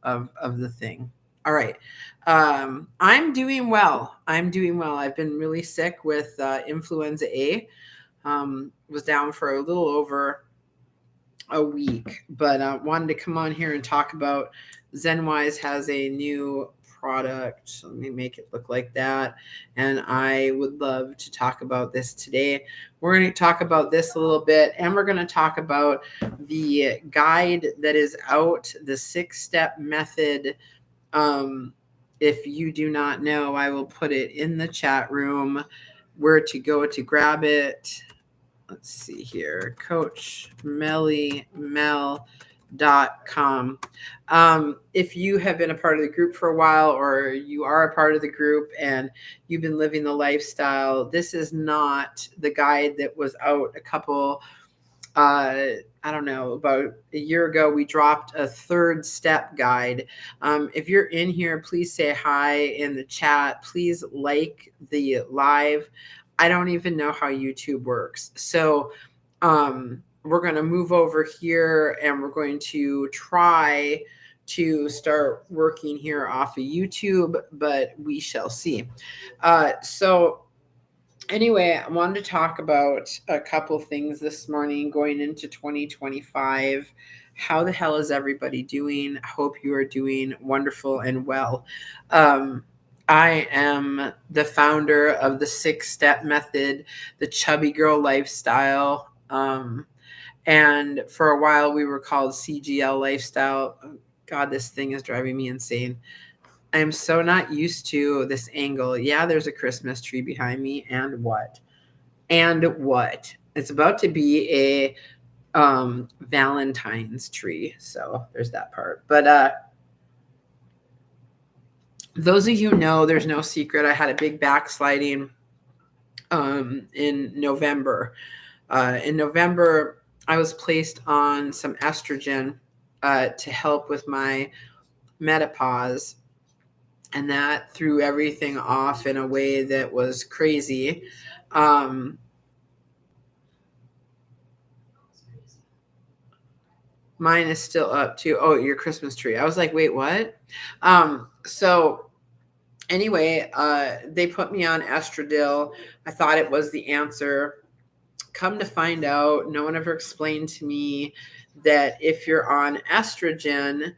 of the thing. All right. I'm doing well. I've been really sick with influenza A. Was down for a little over a week, but wanted to come on here and talk about ZenWise has a new product. Let me make it look like that. And I would love to talk about this today. We're going to talk about this a little bit, and we're going to talk about the guide that is out, the 6-step method. If you do not know, I will put it in the chat room where to go to grab it. Let's see here, Coach Melly Mel.com. If you have been a part of the group for a while, or you are a part of the group and you've been living the lifestyle, this is not the guide that was out a couple, I don't know, about a year ago. We dropped a 3rd step guide. If you're in here, please say hi in the chat. Please like the live. I don't even know how YouTube works. So we're going to move over here and we're going to try to start working here off of YouTube, but we shall see. So anyway, I wanted to talk about a couple things this morning going into 2025. How the hell is everybody doing? I hope you are doing wonderful and well. I am the founder of the 6-step method, the chubby girl lifestyle. And for a while we were called CGL lifestyle. God, this thing is driving me insane. I am so not used to this angle. Yeah, there's a Christmas tree behind me. And what? It's about to be a Valentine's tree. So there's that part. But those of you who know, there's no secret. I had a big backsliding in November. In November, I was placed on some estrogen to help with my menopause. And that threw everything off in a way that was crazy. Mine is still up too. Oh, your Christmas tree. I was like, wait, what? So anyway, they put me on estradiol. I thought it was the answer. Come to find out, no one ever explained to me that if you're on estrogen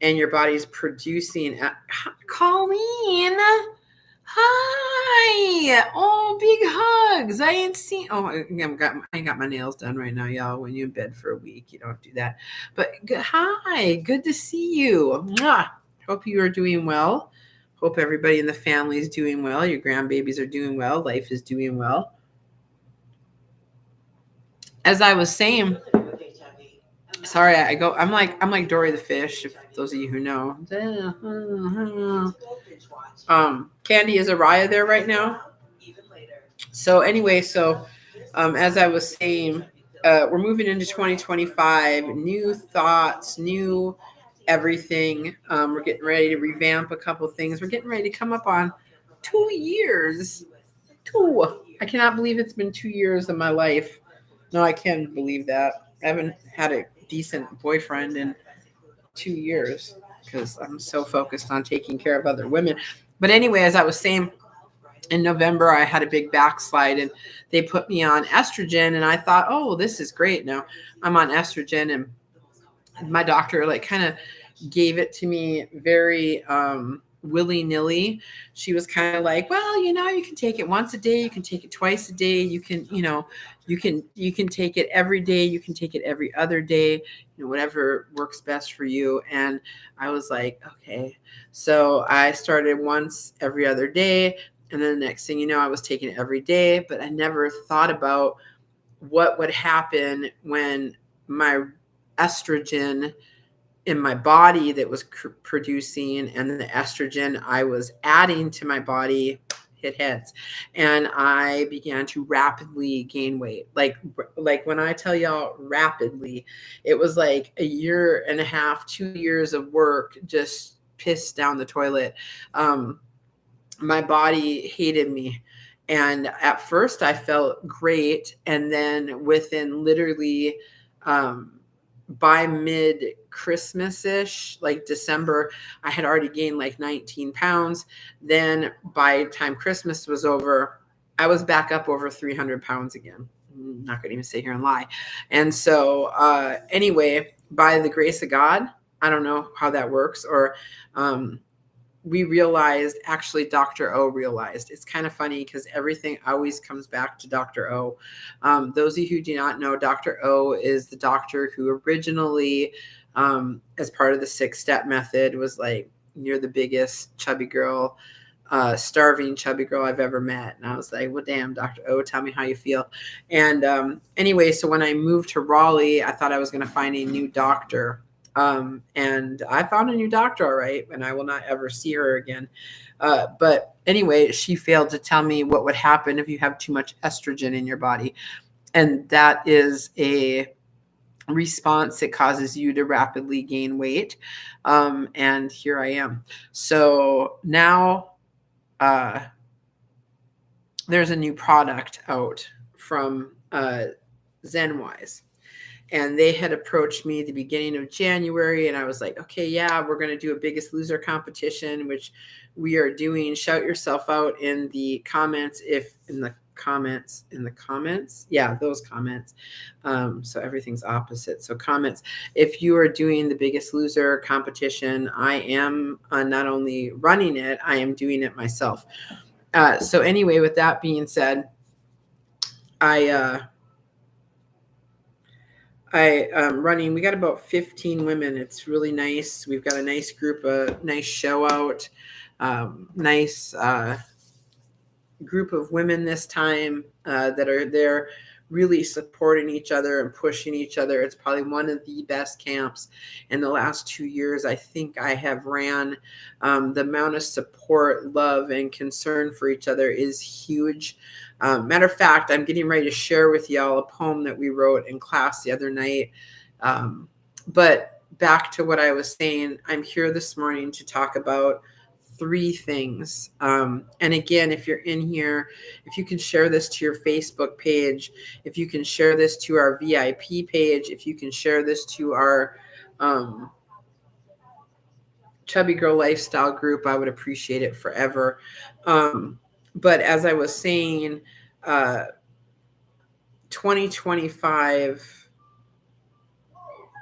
and your body's producing Colleen, hi. Oh, big hugs. I ain't seen. Oh, I ain't got my nails done right now, y'all. When you're in bed for a week, you don't do that. But hi, good to see you. Mwah. Hope you are doing well. Hope everybody in the family is doing well. Your grandbabies are doing well. Life is doing well. As I was saying, sorry, I'm like Dory the fish. If those of you who know, Candy, is Araya there right now? So anyway, as I was saying, we're moving into 2025. New thoughts, new everything. We're getting ready to revamp a couple things. We're getting ready to come up on 2 years. I cannot believe it's been 2 years of my life. No, I can't believe that. I haven't had a decent boyfriend in 2 years because I'm so focused on taking care of other women. But anyway, as I was saying, in November, I had a big backslide and they put me on estrogen. And I thought, oh, this is great. Now I'm on estrogen, and my doctor kind of gave it to me very willy-nilly. She was kind of like, well, you can take it once a day, you can take it twice a day, you can take it every day, you can take it every other day, whatever works best for you. And I was like, okay. So I started once every other day, and then the next thing you know, I was taking it every day. But I never thought about what would happen when my estrogen in my body that was producing and the estrogen I was adding to my body hit heads, and I began to rapidly gain weight. Like when I tell y'all rapidly, it was like a year and a half, 2 years of work just pissed down the toilet. My body hated me. And at first I felt great. And then within literally by mid Christmas-ish, like December, I had already gained like 19 pounds. Then by the time Christmas was over, I was back up over 300 pounds again. I'm not going to even sit here and lie. And so, anyway, by the grace of God, I don't know how that works, or we realized, actually Dr. O realized. It's kind of funny because everything always comes back to Dr. O. Those of you who do not know, Dr. O is the doctor who originally, as part of the 6-step method, was like, you're the biggest chubby girl, starving chubby girl I've ever met. And I was like, well, damn, Dr. O, tell me how you feel. And anyway, so when I moved to Raleigh, I thought I was going to find a new doctor. And I found a new doctor, all right, and I will not ever see her again. But anyway, she failed to tell me what would happen if you have too much estrogen in your body. And that is a response that causes you to rapidly gain weight. And here I am. So now there's a new product out from ZenWise. And they had approached me at the beginning of January, and I was like, okay, yeah, we're going to do a Biggest Loser competition, which we are doing. Shout yourself out in the comments, yeah, those comments. So everything's opposite. So comments, if you are doing the Biggest Loser competition, I am not only running it, I am doing it myself. So anyway, with that being said, running. We got about 15 women. It's really nice. We've got a nice group, a nice show out, nice group of women this time that are there really supporting each other and pushing each other. It's probably one of the best camps in the last 2 years. I think I have ran. The amount of support, love, and concern for each other is huge. Matter of fact, I'm getting ready to share with y'all a poem that we wrote in class the other night. But back to what I was saying, I'm here this morning to talk about 3 things. And again, if you're in here, if you can share this to your Facebook page, if you can share this to our VIP page, if you can share this to our Chubby Girl Lifestyle group, I would appreciate it forever. But as I was saying, 2025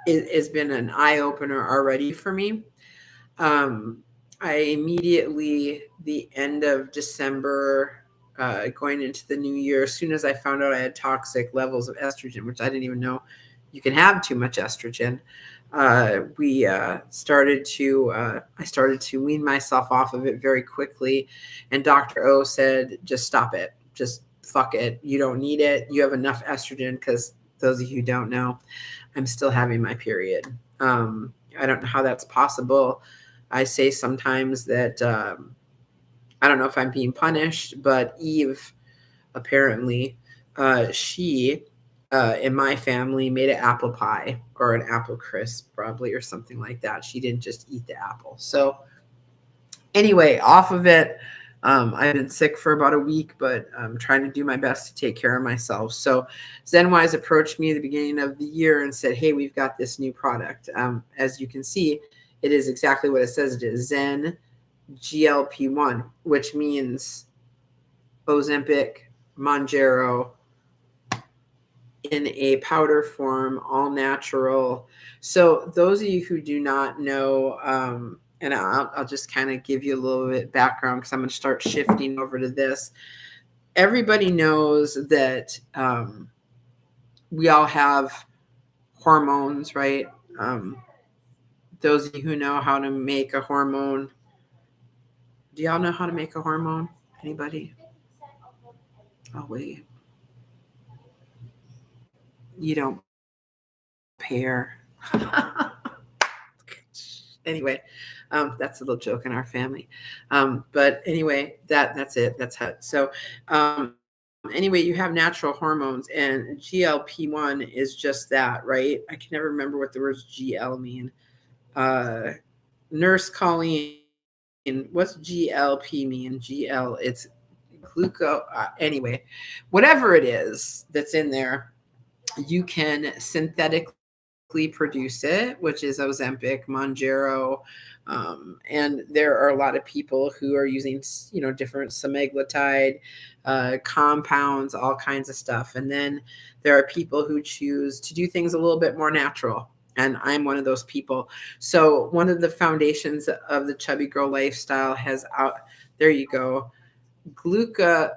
has been an eye-opener already for me. I immediately, the end of December, going into the new year, as soon as I found out I had toxic levels of estrogen, which I didn't even know you can have too much estrogen, I started to wean myself off of it very quickly. And Dr. O said, just stop it. Just fuck it. You don't need it. You have enough estrogen, because those of you who don't know, I'm still having my period. I don't know how that's possible. I say sometimes that I don't know if I'm being punished, but Eve, apparently, she in my family made an apple pie or an apple crisp, probably, or something like that. She didn't just eat the apple. So anyway, off of it. I've been sick for about a week, but I'm trying to do my best to take care of myself. So ZenWise approached me at the beginning of the year and said, hey, we've got this new product. As you can see, it is exactly what it says it is, Zen GLP-1, which means Ozempic, Mounjaro in a powder form, all natural. So those of you who do not know, and I'll just kind of give you a little bit background, because I'm going to start shifting over to this. Everybody knows that we all have hormones, right? Those of you who know how to make a hormone, do y'all know how to make a hormone? Anybody? Oh, wait. You don't pair. Anyway, that's a little joke in our family. But anyway, that's it. That's how. So anyway, you have natural hormones, and GLP-1 is just that, right? I can never remember what the words GL mean. Nurse Colleen, what's GLP mean? GL, it's glucose. Anyway, whatever it is that's in there, you can synthetically produce it, which is Ozempic, Mounjaro, and there are a lot of people who are using, different semaglutide compounds, all kinds of stuff. And then there are people who choose to do things a little bit more natural. And I'm one of those people. So one of the foundations of the Chubby Girl lifestyle has there you go, glucan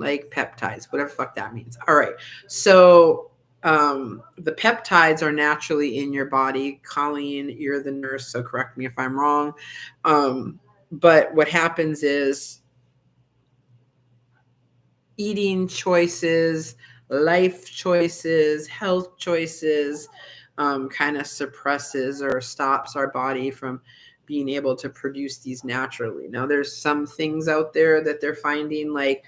like peptides, whatever the fuck that means. All right. So the peptides are naturally in your body. Colleen, you're the nurse, so correct me if I'm wrong. But what happens is eating choices, life choices, health choices kind of suppresses or stops our body from being able to produce these naturally. Now, there's some things out there that they're finding, like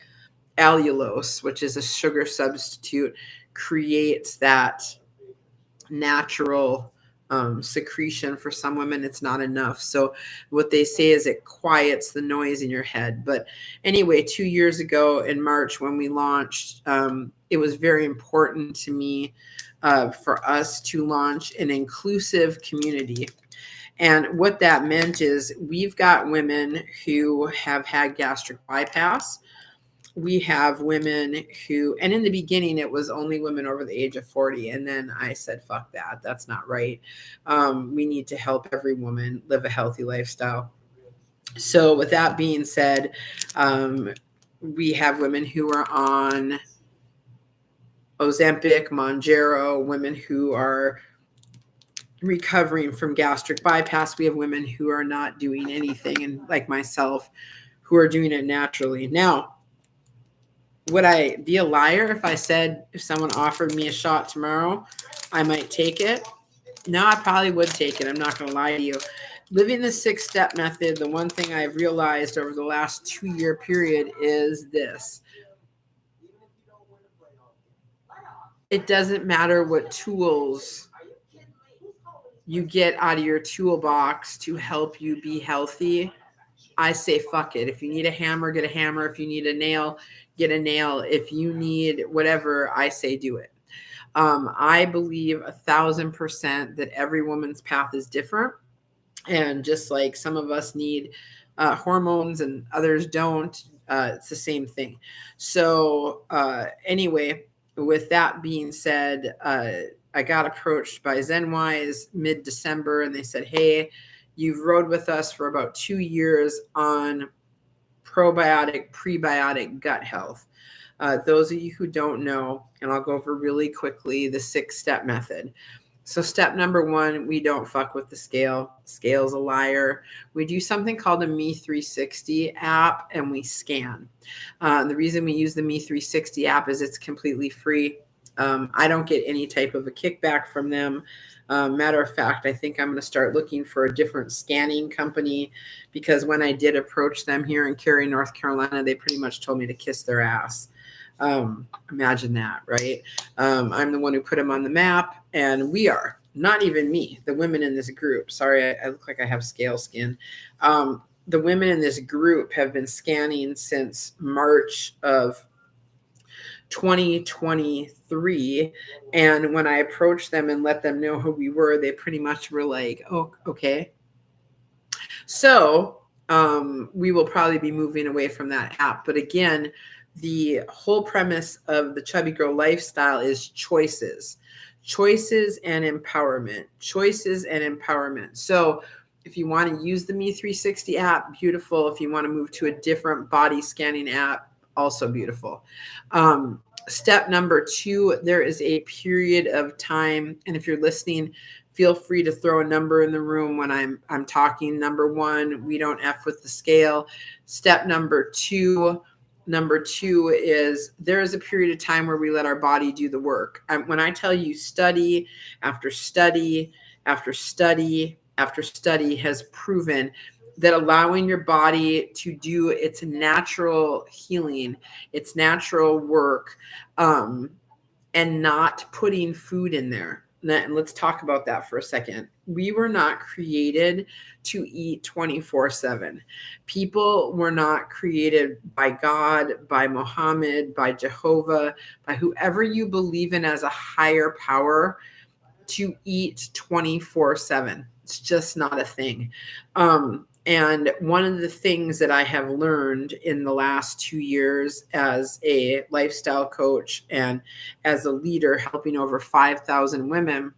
allulose, which is a sugar substitute, creates that natural secretion. For some women, it's not enough. So what they say is it quiets the noise in your head. But anyway, 2 years ago in March when we launched, it was very important to me for us to launch an inclusive community. And what that meant is we've got women who have had gastric bypass. We have women who, and in the beginning, it was only women over the age of 40. And then I said, fuck that. That's not right. We need to help every woman live a healthy lifestyle. So with that being said, we have women who are on Ozempic, Mounjaro, women who are recovering from gastric bypass. We have women who are not doing anything, and like myself, who are doing it naturally. Now, would I be a liar if I said if someone offered me a shot tomorrow, I might take it? No, I probably would take it. I'm not going to lie to you. Living the 6-step method, the one thing I've realized over the last 2-year period is this. It doesn't matter what tools you get out of your toolbox to help you be healthy. I say, fuck it. If you need a hammer, get a hammer. If you need a nail, get a nail. If you need whatever, I say do it. I believe 1,000% that every woman's path is different. And just like some of us need hormones and others don't, it's the same thing. So anyway, with that being said, I got approached by ZenWise mid-December, and they said, hey, you've rode with us for about 2 years on probiotic, prebiotic gut health. Those of you who don't know, and I'll go over really quickly, the 6-step method. So step number 1, we don't fuck with the scale. Scale's a liar. We do something called a Me360 app, and we scan. The reason we use the Me360 app is it's completely free. I don't get any type of a kickback from them. Matter of fact, I think I'm going to start looking for a different scanning company, because when I did approach them here in Cary, North Carolina, they pretty much told me to kiss their ass. Imagine that, right? I'm the one who put them on the map, and we are, not even me, the women in this group. Sorry, I look like I have scale skin. The women in this group have been scanning since March of 2023. And when I approached them and let them know who we were, they pretty much were like, oh, okay. So we will probably be moving away from that app. But again, the whole premise of the Chubby Girl lifestyle is choices and empowerment, So if you want to use the Me360 app, beautiful. If you want to move to a different body scanning app, also beautiful. Step number 2, there is a period of time, and if you're listening, feel free to throw a number in the room when I'm talking. Number 1, we don't F with the scale. Step number 2 is there is a period of time where we let our body do the work. When I tell you study after study after study after study has proven that allowing your body to do its natural healing, its natural work, and not putting food in there. And let's talk about that for a second. We were not created to eat 24/7. People were not created by God, by Muhammad, by Jehovah, by whoever you believe in as a higher power to eat 24/7. It's just not a thing. And one of the things that I have learned in the last 2 years as a lifestyle coach and as a leader helping over 5,000 women,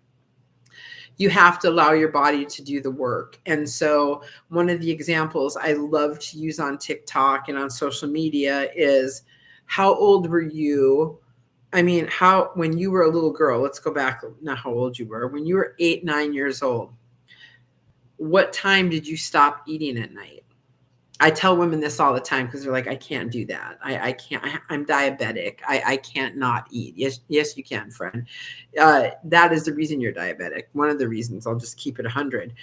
you have to allow your body to do the work. And so one of the examples I love to use on TikTok and on social media is, how old were you? I mean, when you were a little girl, let's go back, not how old you were, when you were 8, 9 years old, what time did you stop eating at night? I tell women this all the time because they're like, I can't do that. I can't. I'm diabetic. I can't not eat. Yes, you can, friend. That is the reason you're diabetic. One of the reasons. I'll just keep it 100.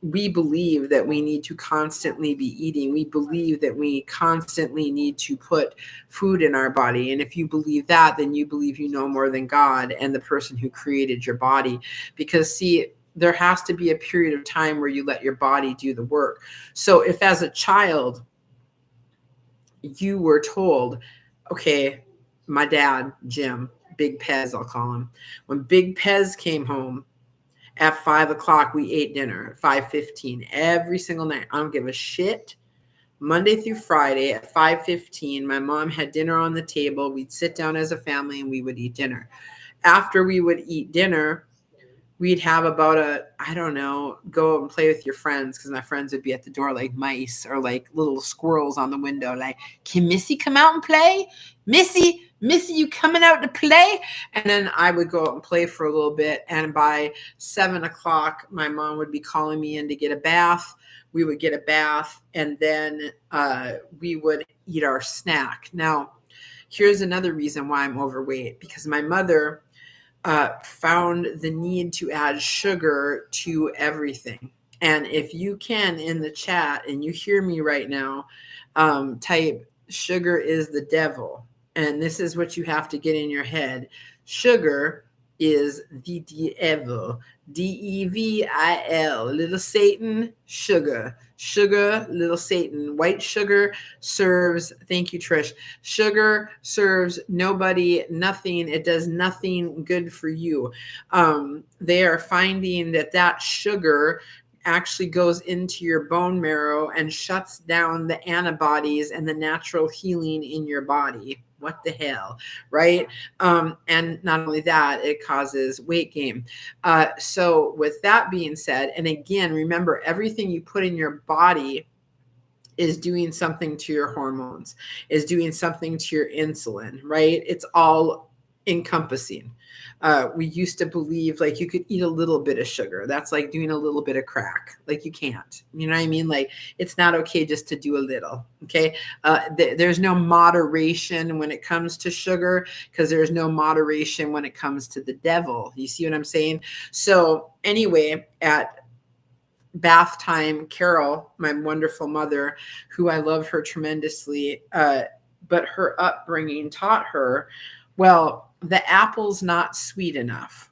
We believe that we need to constantly be eating. We believe that we constantly need to put food in our body. And if you believe that, then you believe you know more than God and the person who created your body. Because see, there has to be a period of time where you let your body do the work. So if as a child you were told, okay, my dad, Jim, Big Pez, I'll call him, when Big Pez came home at 5 o'clock, we ate dinner at 5:15 every single night. I don't give a shit. Monday through Friday at 5:15, my mom had dinner on the table. We'd sit down as a family and we would eat dinner. After we would eat dinner, we'd have about I don't know, go and play with your friends, because my friends would be at the door like mice or like little squirrels on the window, like, can Missy come out and play? Missy, you coming out to play? And then I would go out and play for a little bit. And by 7 o'clock, my mom would be calling me in to get a bath. We would get a bath, and then we would eat our snack. Now, here's another reason why I'm overweight, because my mother found the need to add sugar to everything. And if you can, in the chat, and you hear me right now, type sugar is the devil. And this is what you have to get in your head. Sugar is the devil. DEVIL. Little Satan, sugar. Sugar, little Satan. White sugar serves, thank you, Trish. Sugar serves nobody, nothing. It does nothing good for you. They are finding that sugar actually goes into your bone marrow and shuts down the antibodies and the natural healing in your body. What the hell, right? And not only that, it causes weight gain. So with that being said, and again, remember, everything you put in your body is doing something to your hormones, is doing something to your insulin, right? It's all encompassing. We used to believe like you could eat a little bit of sugar. That's like doing a little bit of crack. Like you can't, you know what I mean? Like it's not okay just to do a little. Okay. There's no moderation when it comes to sugar, because there's no moderation when it comes to the devil. You see what I'm saying? So anyway, at bath time, Carol, my wonderful mother, who I love her tremendously, but her upbringing taught her, well, the apple's not sweet enough.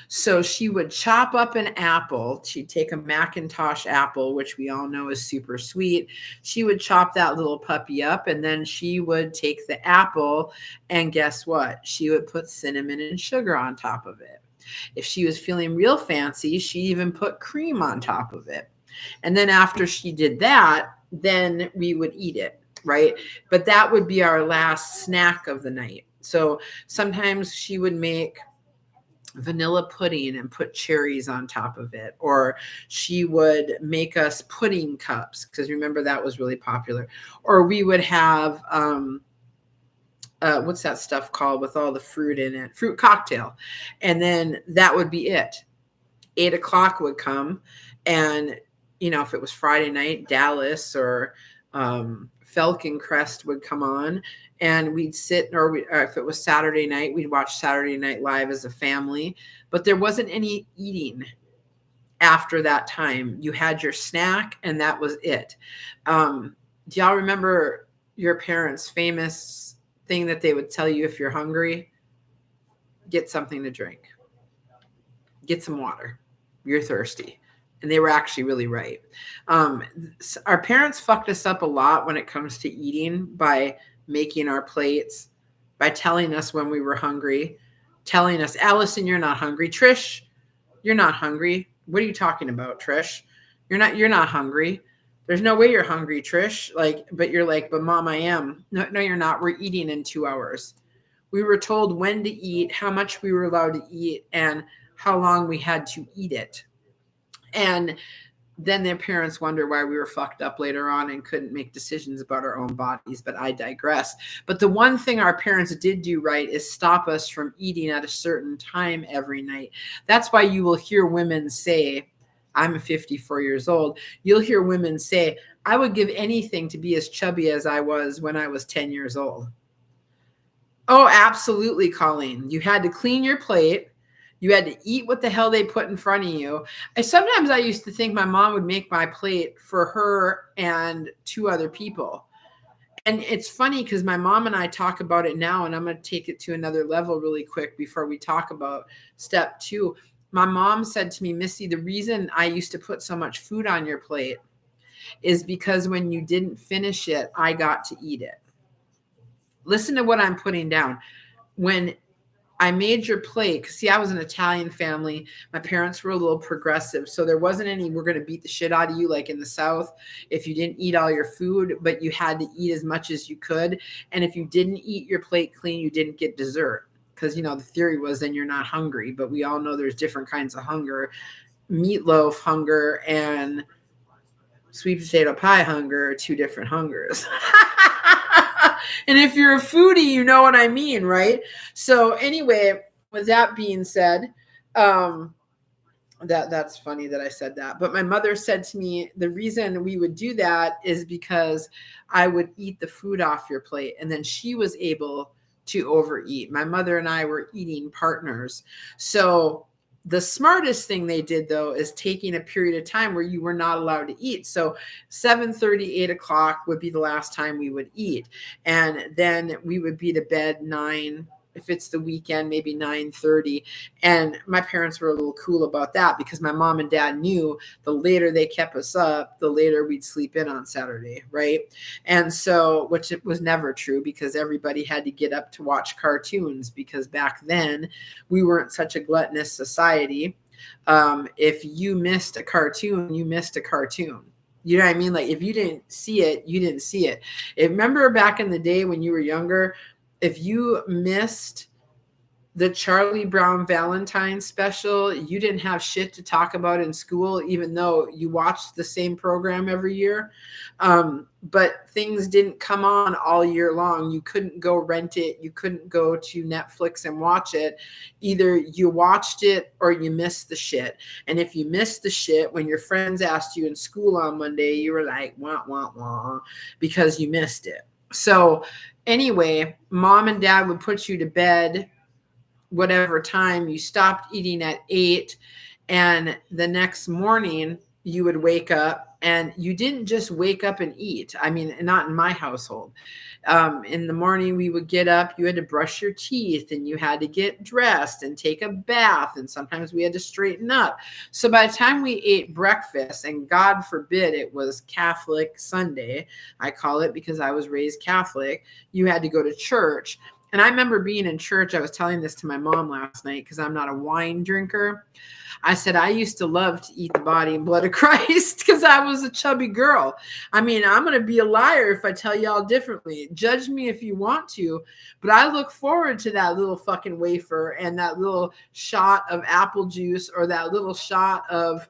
So she would chop up an apple. She'd take a Macintosh apple, which we all know is super sweet. She would chop that little puppy up, and then she would take the apple, and guess what? She would put cinnamon and sugar on top of it. If she was feeling real fancy, she even put cream on top of it. And then after she did that, then we would eat it, right? But that would be our last snack of the night. So sometimes she would make vanilla pudding and put cherries on top of it, or she would make us pudding cups, because remember that was really popular. Or we would have what's that stuff called with all the fruit in it? Fruit cocktail. And then that would be it. 8 o'clock would come, and if it was Friday night, Dallas or Falcon Crest would come on, and we'd sit, or if it was Saturday night, we'd watch Saturday Night Live as a family. But there wasn't any eating after that time. You had your snack, and that was it. Do y'all remember your parents' famous thing that they would tell you if you're hungry? Get something to drink. get some water. You're thirsty. And they were actually really right. Our parents fucked us up a lot when it comes to eating by making our plates, by telling us when we were hungry, telling us, Allison, you're not hungry. Trish, you're not hungry. What are you talking about, Trish? You're not hungry. There's no way you're hungry, Trish. But you're like, but mom, I am. No, you're not. We're eating in 2 hours. We were told when to eat, how much we were allowed to eat, and how long we had to eat it. And then their parents wonder why we were fucked up later on and couldn't make decisions about our own bodies. But I digress. But the one thing our parents did do right is stop us from eating at a certain time every night. That's why you will hear women say, I'm 54 years old. You'll hear women say, I would give anything to be as chubby as I was when I was 10 years old. Oh, absolutely, Colleen. You had to clean your plate. You had to eat what the hell they put in front of you. Sometimes I used to think my mom would make my plate for her and 2 other people. And it's funny because my mom and I talk about it now, and I'm going to take it to another level really quick before we talk about step 2. My mom said to me, Missy, the reason I used to put so much food on your plate is because when you didn't finish it, I got to eat it. Listen to what I'm putting down. When I made your plate, because see, I was an Italian family. My parents were a little progressive. So there wasn't any, we're going to beat the shit out of you like in the South if you didn't eat all your food, but you had to eat as much as you could. And if you didn't eat your plate clean, you didn't get dessert. Because, the theory was then you're not hungry. But we all know there's different kinds of hunger. Meatloaf hunger and sweet potato pie hunger are 2 different hungers. And if you're a foodie, you know what I mean, right? So anyway, with that being said, that's funny that I said that. But my mother said to me, the reason we would do that is because I would eat the food off your plate. And then she was able to overeat. My mother and I were eating partners. So the smartest thing they did, though, is taking a period of time where you were not allowed to eat. So 7:30, 8 o'clock would be the last time we would eat. And then we would be to bed 9, if it's the weekend, maybe 9:30. And my parents were a little cool about that because my mom and dad knew the later they kept us up, the later we'd sleep in on Saturday, right? And so, which it was never true because everybody had to get up to watch cartoons because back then we weren't such a gluttonous society. If you missed a cartoon, you missed a cartoon. You know what I mean? Like if you didn't see it, you didn't see it. Remember back in the day when you were younger, if you missed the Charlie Brown Valentine special, you didn't have shit to talk about in school, even though you watched the same program every year. But things didn't come on all year long. You couldn't go rent it. You couldn't go to Netflix and watch it. Either you watched it or you missed the shit. And if you missed the shit, when your friends asked you in school on Monday, you were like, wah, wah, wah, because you missed it. So anyway, mom and dad would put you to bed whatever time. You stopped eating at 8, and the next morning you would wake up, and you didn't just wake up and eat. I mean, not in my household. In the morning we would get up, you had to brush your teeth, and you had to get dressed and take a bath, and sometimes we had to straighten up. So by the time we ate breakfast, and God forbid it was Catholic Sunday, I call it because I was raised Catholic, you had to go to church. And I remember being in church. I was telling this to my mom last night because I'm not a wine drinker. I said, I used to love to eat the body and blood of Christ because I was a chubby girl. I mean, I'm going to be a liar if I tell y'all differently. Judge me if you want to, but I look forward to that little fucking wafer and that little shot of apple juice or that little shot of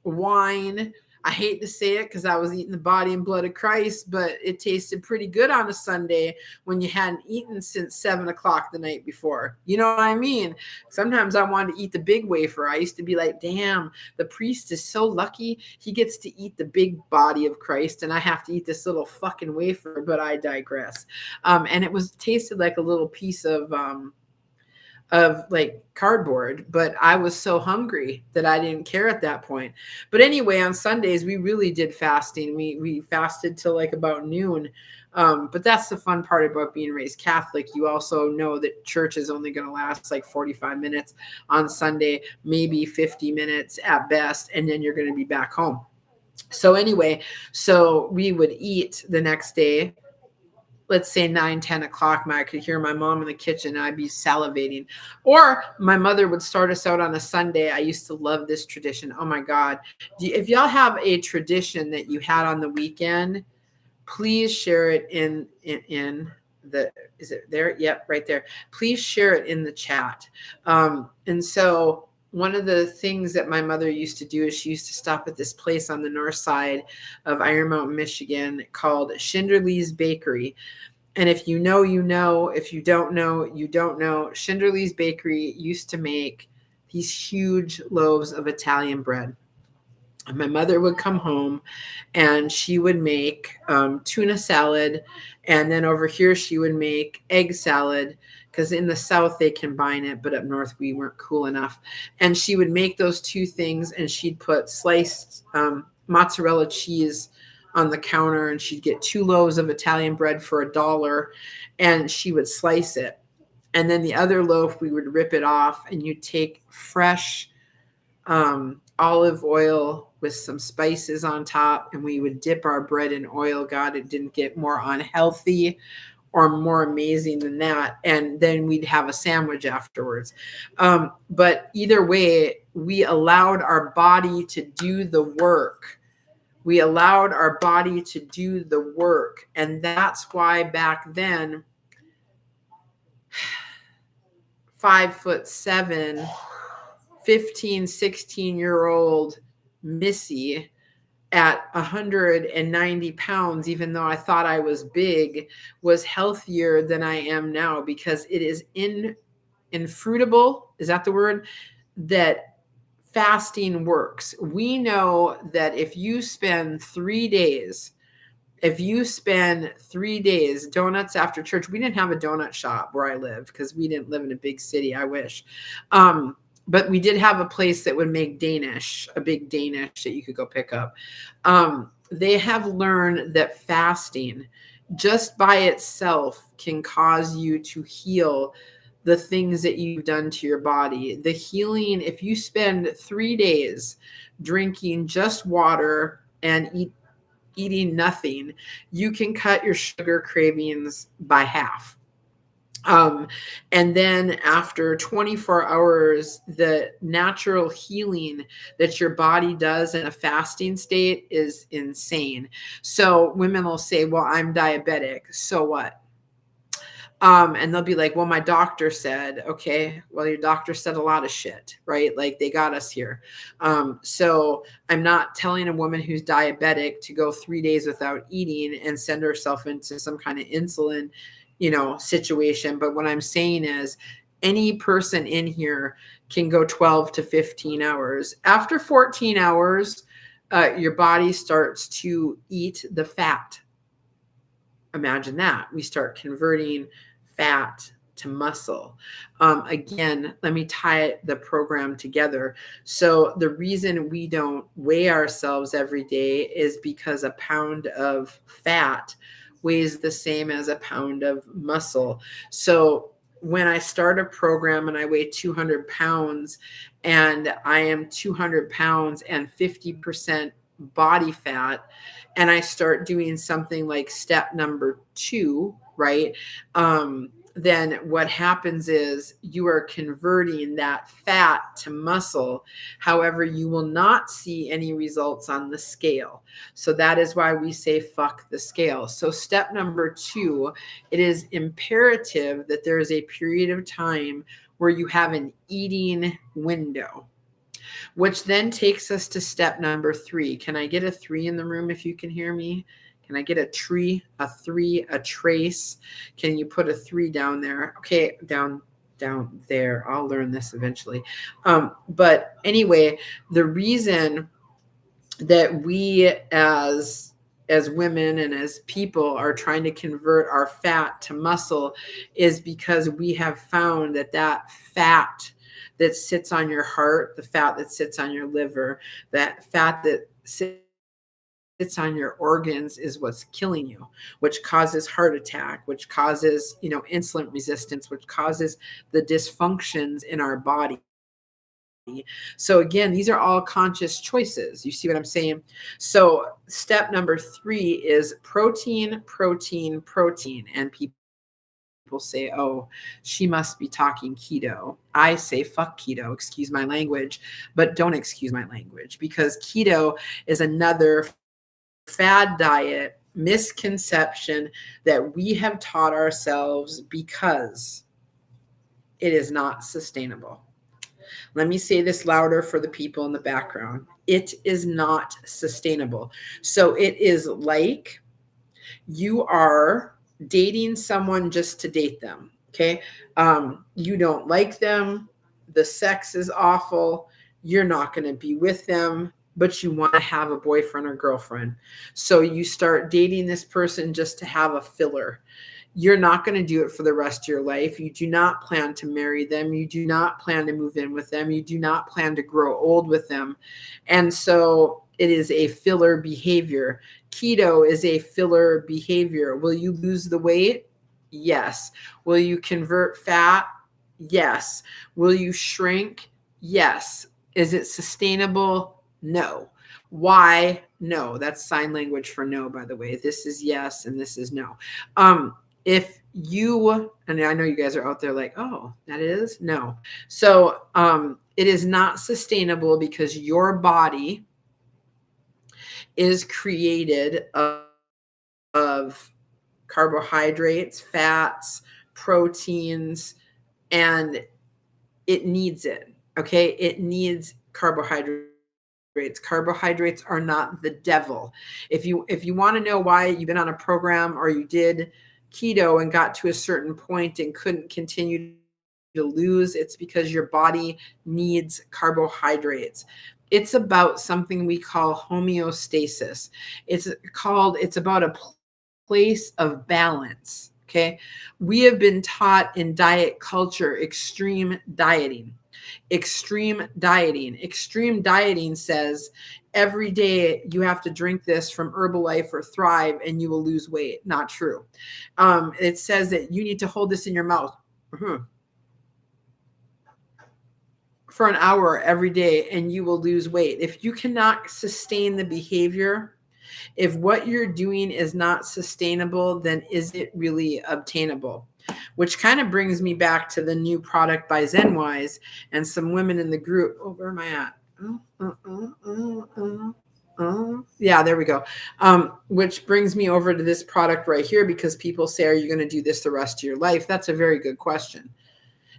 wine. I hate to say it because I was eating the body and blood of Christ, but it tasted pretty good on a Sunday when you hadn't eaten since 7 o'clock the night before. You know what I mean? Sometimes I wanted to eat the big wafer. I used to be like, damn, the priest is so lucky. He gets to eat the big body of Christ, and I have to eat this little fucking wafer, but I digress. And it tasted like a little piece of of like cardboard, but I was so hungry that I didn't care at that point. But anyway, on Sundays we really did fasting. We fasted till like about noon. But that's the fun part about being raised Catholic. You also know that church is only going to last like 45 minutes on Sunday, maybe 50 minutes at best, and then you're going to be back home. So anyway, so we would eat the next day, let's say 9, 10 o'clock. I could hear my mom in the kitchen and I'd be salivating. Or my mother would start us out on a Sunday. I used to love this tradition. Oh my God. If y'all have a tradition that you had on the weekend, please share it in the, is it there? Yep, right there. Please share it in the chat. And so one of the things that my mother used to do is she used to stop at this place on the north side of Iron Mountain, Michigan called Schinderly's Bakery. And if you know, you know. If you don't know, you don't know. Schinderly's Bakery used to make these huge loaves of Italian bread. And my mother would come home and she would make tuna salad. And then over here, she would make egg salad, because in the South, they combine it. But up north, we weren't cool enough. And she would make those two things, and she'd put sliced mozzarella cheese on the counter, and she'd get 2 loaves of Italian bread for $1, and she would slice it. And then the other loaf, we would rip it off, and you'd take fresh olive oil with some spices on top, and we would dip our bread in oil. God, it didn't get more unhealthy or more amazing than that. And then we'd have a sandwich afterwards. But either way, we allowed our body to do the work. We allowed our body to do the work. And that's why back then, 5'7", 15, 16-year-old Missy at 190 pounds, even though I thought I was big, was healthier than I am now, because it is infruitable, is that the word, that fasting works. We know that if you spend 3 days, donuts after church, we didn't have a donut shop where I lived because we didn't live in a big city. I wish. But we did have a place that would make Danish, a big Danish that you could go pick up. They have learned that fasting just by itself can cause you to heal the things that you've done to your body. The healing, if you spend 3 days drinking just water and eating nothing, you can cut your sugar cravings by half. And then after 24 hours, the natural healing that your body does in a fasting state is insane. So women will say, well, I'm diabetic. So what? And they'll be like, well, my doctor said, okay, well, your doctor said a lot of shit, right? Like they got us here. So I'm not telling a woman who's diabetic to go 3 days without eating and send herself into some kind of insulin, situation. But what I'm saying is any person in here can go 12 to 15 hours. After 14 hours, your body starts to eat the fat. Imagine that. We start converting fat to muscle. Again, let me tie the program together. So the reason we don't weigh ourselves every day is because a pound of fat weighs the same as a pound of muscle. So when I start a program and I weigh 200 pounds and I am 200 pounds and 50% body fat, and I start doing something like step number 2, right? Then what happens is you are converting that fat to muscle. However, you will not see any results on the scale. So that is why we say fuck the scale. So step number 2, it is imperative that there is a period of time where you have an eating window, which then takes us to step number 3. Can I get a 3 in the room if you can hear me? Can I get a 3, a trace? Can you put a 3 down there? Okay, down there. I'll learn this eventually. But anyway, the reason that we as as women and as people are trying to convert our fat to muscle is because we have found that that fat that sits on your heart, the fat that sits on your liver, that fat that sits on your organs is what's killing you, which causes heart attack, which causes, insulin resistance, which causes the dysfunctions in our body. So again, these are all conscious choices. You see what I'm saying? So step number 3 is protein, protein, protein. And people say, oh, she must be talking keto. I say, fuck keto, excuse my language, but don't excuse my language, because keto is another fad diet misconception that we have taught ourselves because it is not sustainable. Let me say this louder for the people in the background. It is not sustainable. So it is like you are dating someone just to date them. Okay. You don't like them. The sex is awful. You're not going to be with them, but you want to have a boyfriend or girlfriend. So you start dating this person just to have a filler. You're not going to do it for the rest of your life. You do not plan to marry them. You do not plan to move in with them. You do not plan to grow old with them. And so it is a filler behavior. Keto is a filler behavior. Will you lose the weight? Yes. Will you convert fat? Yes. Will you shrink? Yes. Is it sustainable? No. Why? No. That's sign language for no, by the way. This is yes and this is no. If you, and I know you guys are out there like, oh, that is no. So it is not sustainable because your body is created of carbohydrates, fats, proteins, and it needs it. Okay. It needs carbohydrates. Carbohydrates are not the devil. If you want to know why you've been on a program or you did keto and got to a certain point and couldn't continue to lose, it's because your body needs carbohydrates. It's about something we call homeostasis. It's about a place of balance. Okay. We have been taught in diet culture extreme dieting. Extreme dieting says every day you have to drink this from Herbalife or Thrive and you will lose weight. Not true. It says that you need to hold this in your mouth for an hour every day and you will lose weight. If you cannot sustain the behavior, if what you're doing is not sustainable, then is it really obtainable? Which kind of brings me back to the new product by ZenWise and some women in the group. Oh, where am I at? Yeah, there we go. Which brings me over to this product right here, because people say, are you going to do this the rest of your life? That's a very good question.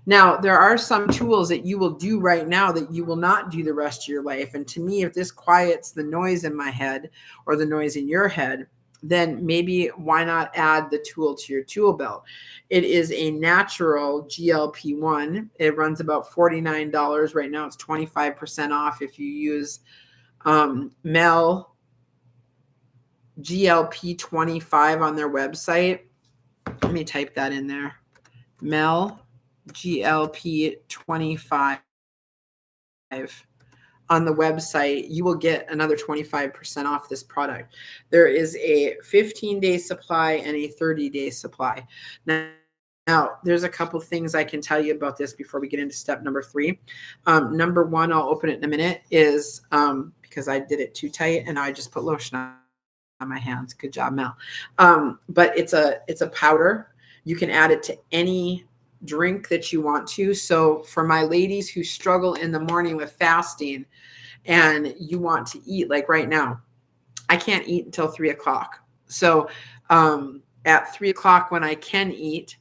Now, there are some tools that you will do right now that you will not do the rest of your life. And to me, if this quiets the noise in my head or the noise in your head, then maybe why not add the tool to your tool belt? It is a natural GLP-1. It runs about $49. Right now, it's 25% off if you use Mel GLP25 on their website. Let me type that in there. Mel GLP25 on the website, you will get another 25% off this product. There is a 15-day supply and a 30-day supply. Now, there's a couple things I can tell you about this before we get into step number 3. Number 1, I'll open it in a minute, is because I did it too tight and I just put lotion on my hands. Good job, Mel. But it's a powder. You can add it to any drink that you want to. So for my ladies who struggle in the morning with fasting and you want to eat, like right now, I can't eat until 3:00. So at 3:00 when I can eat,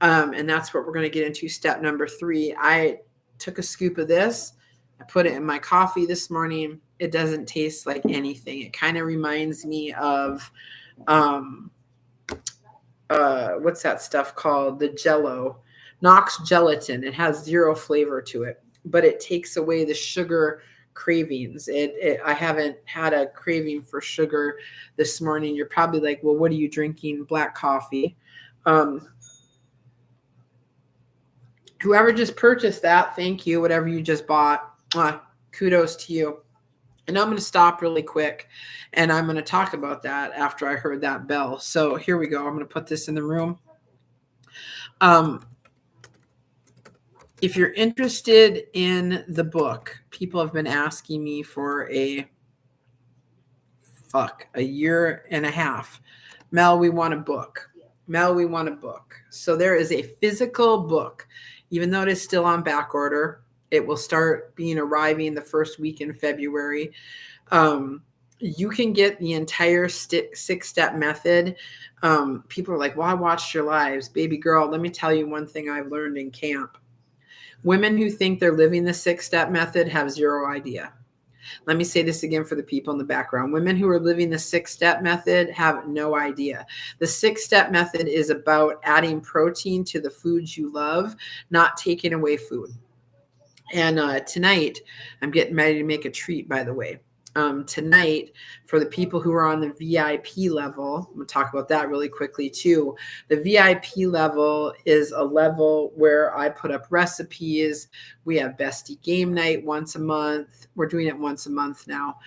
and that's what we're going to get into step number 3, I took a scoop of this. I put it in my coffee this morning. It doesn't taste like anything. It kind of reminds me of what's that stuff called? The Jello. Knox gelatin. It has zero flavor to it, but it takes away the sugar cravings. I haven't had a craving for sugar this morning. You're probably like, well, what are you drinking? Black coffee. Whoever just purchased that, thank you. Whatever you just bought, kudos to you. And I'm going to stop really quick, and I'm going to talk about that after I heard that bell. So here we go. I'm going to put this in the room. If you're interested in the book, people have been asking me for a year and a half. Mel, we want a book. Mel, we want a book. So there is a physical book, even though it is still on back order. It will start arriving the first week in February. You can get the entire 6-step method. People are like, well, I watched your lives. Baby girl, let me tell you one thing I've learned in camp. Women who think they're living the 6-step method have zero idea. Let me say this again for the people in the background. Women who are living the 6-step method have no idea. The 6-step method is about adding protein to the foods you love, not taking away food. And tonight, I'm getting ready to make a treat, by the way. Tonight, for the people who are on the VIP level, I'm going to talk about that really quickly too. The VIP level is a level where I put up recipes. We have bestie game night once a month. We're doing it once a month now.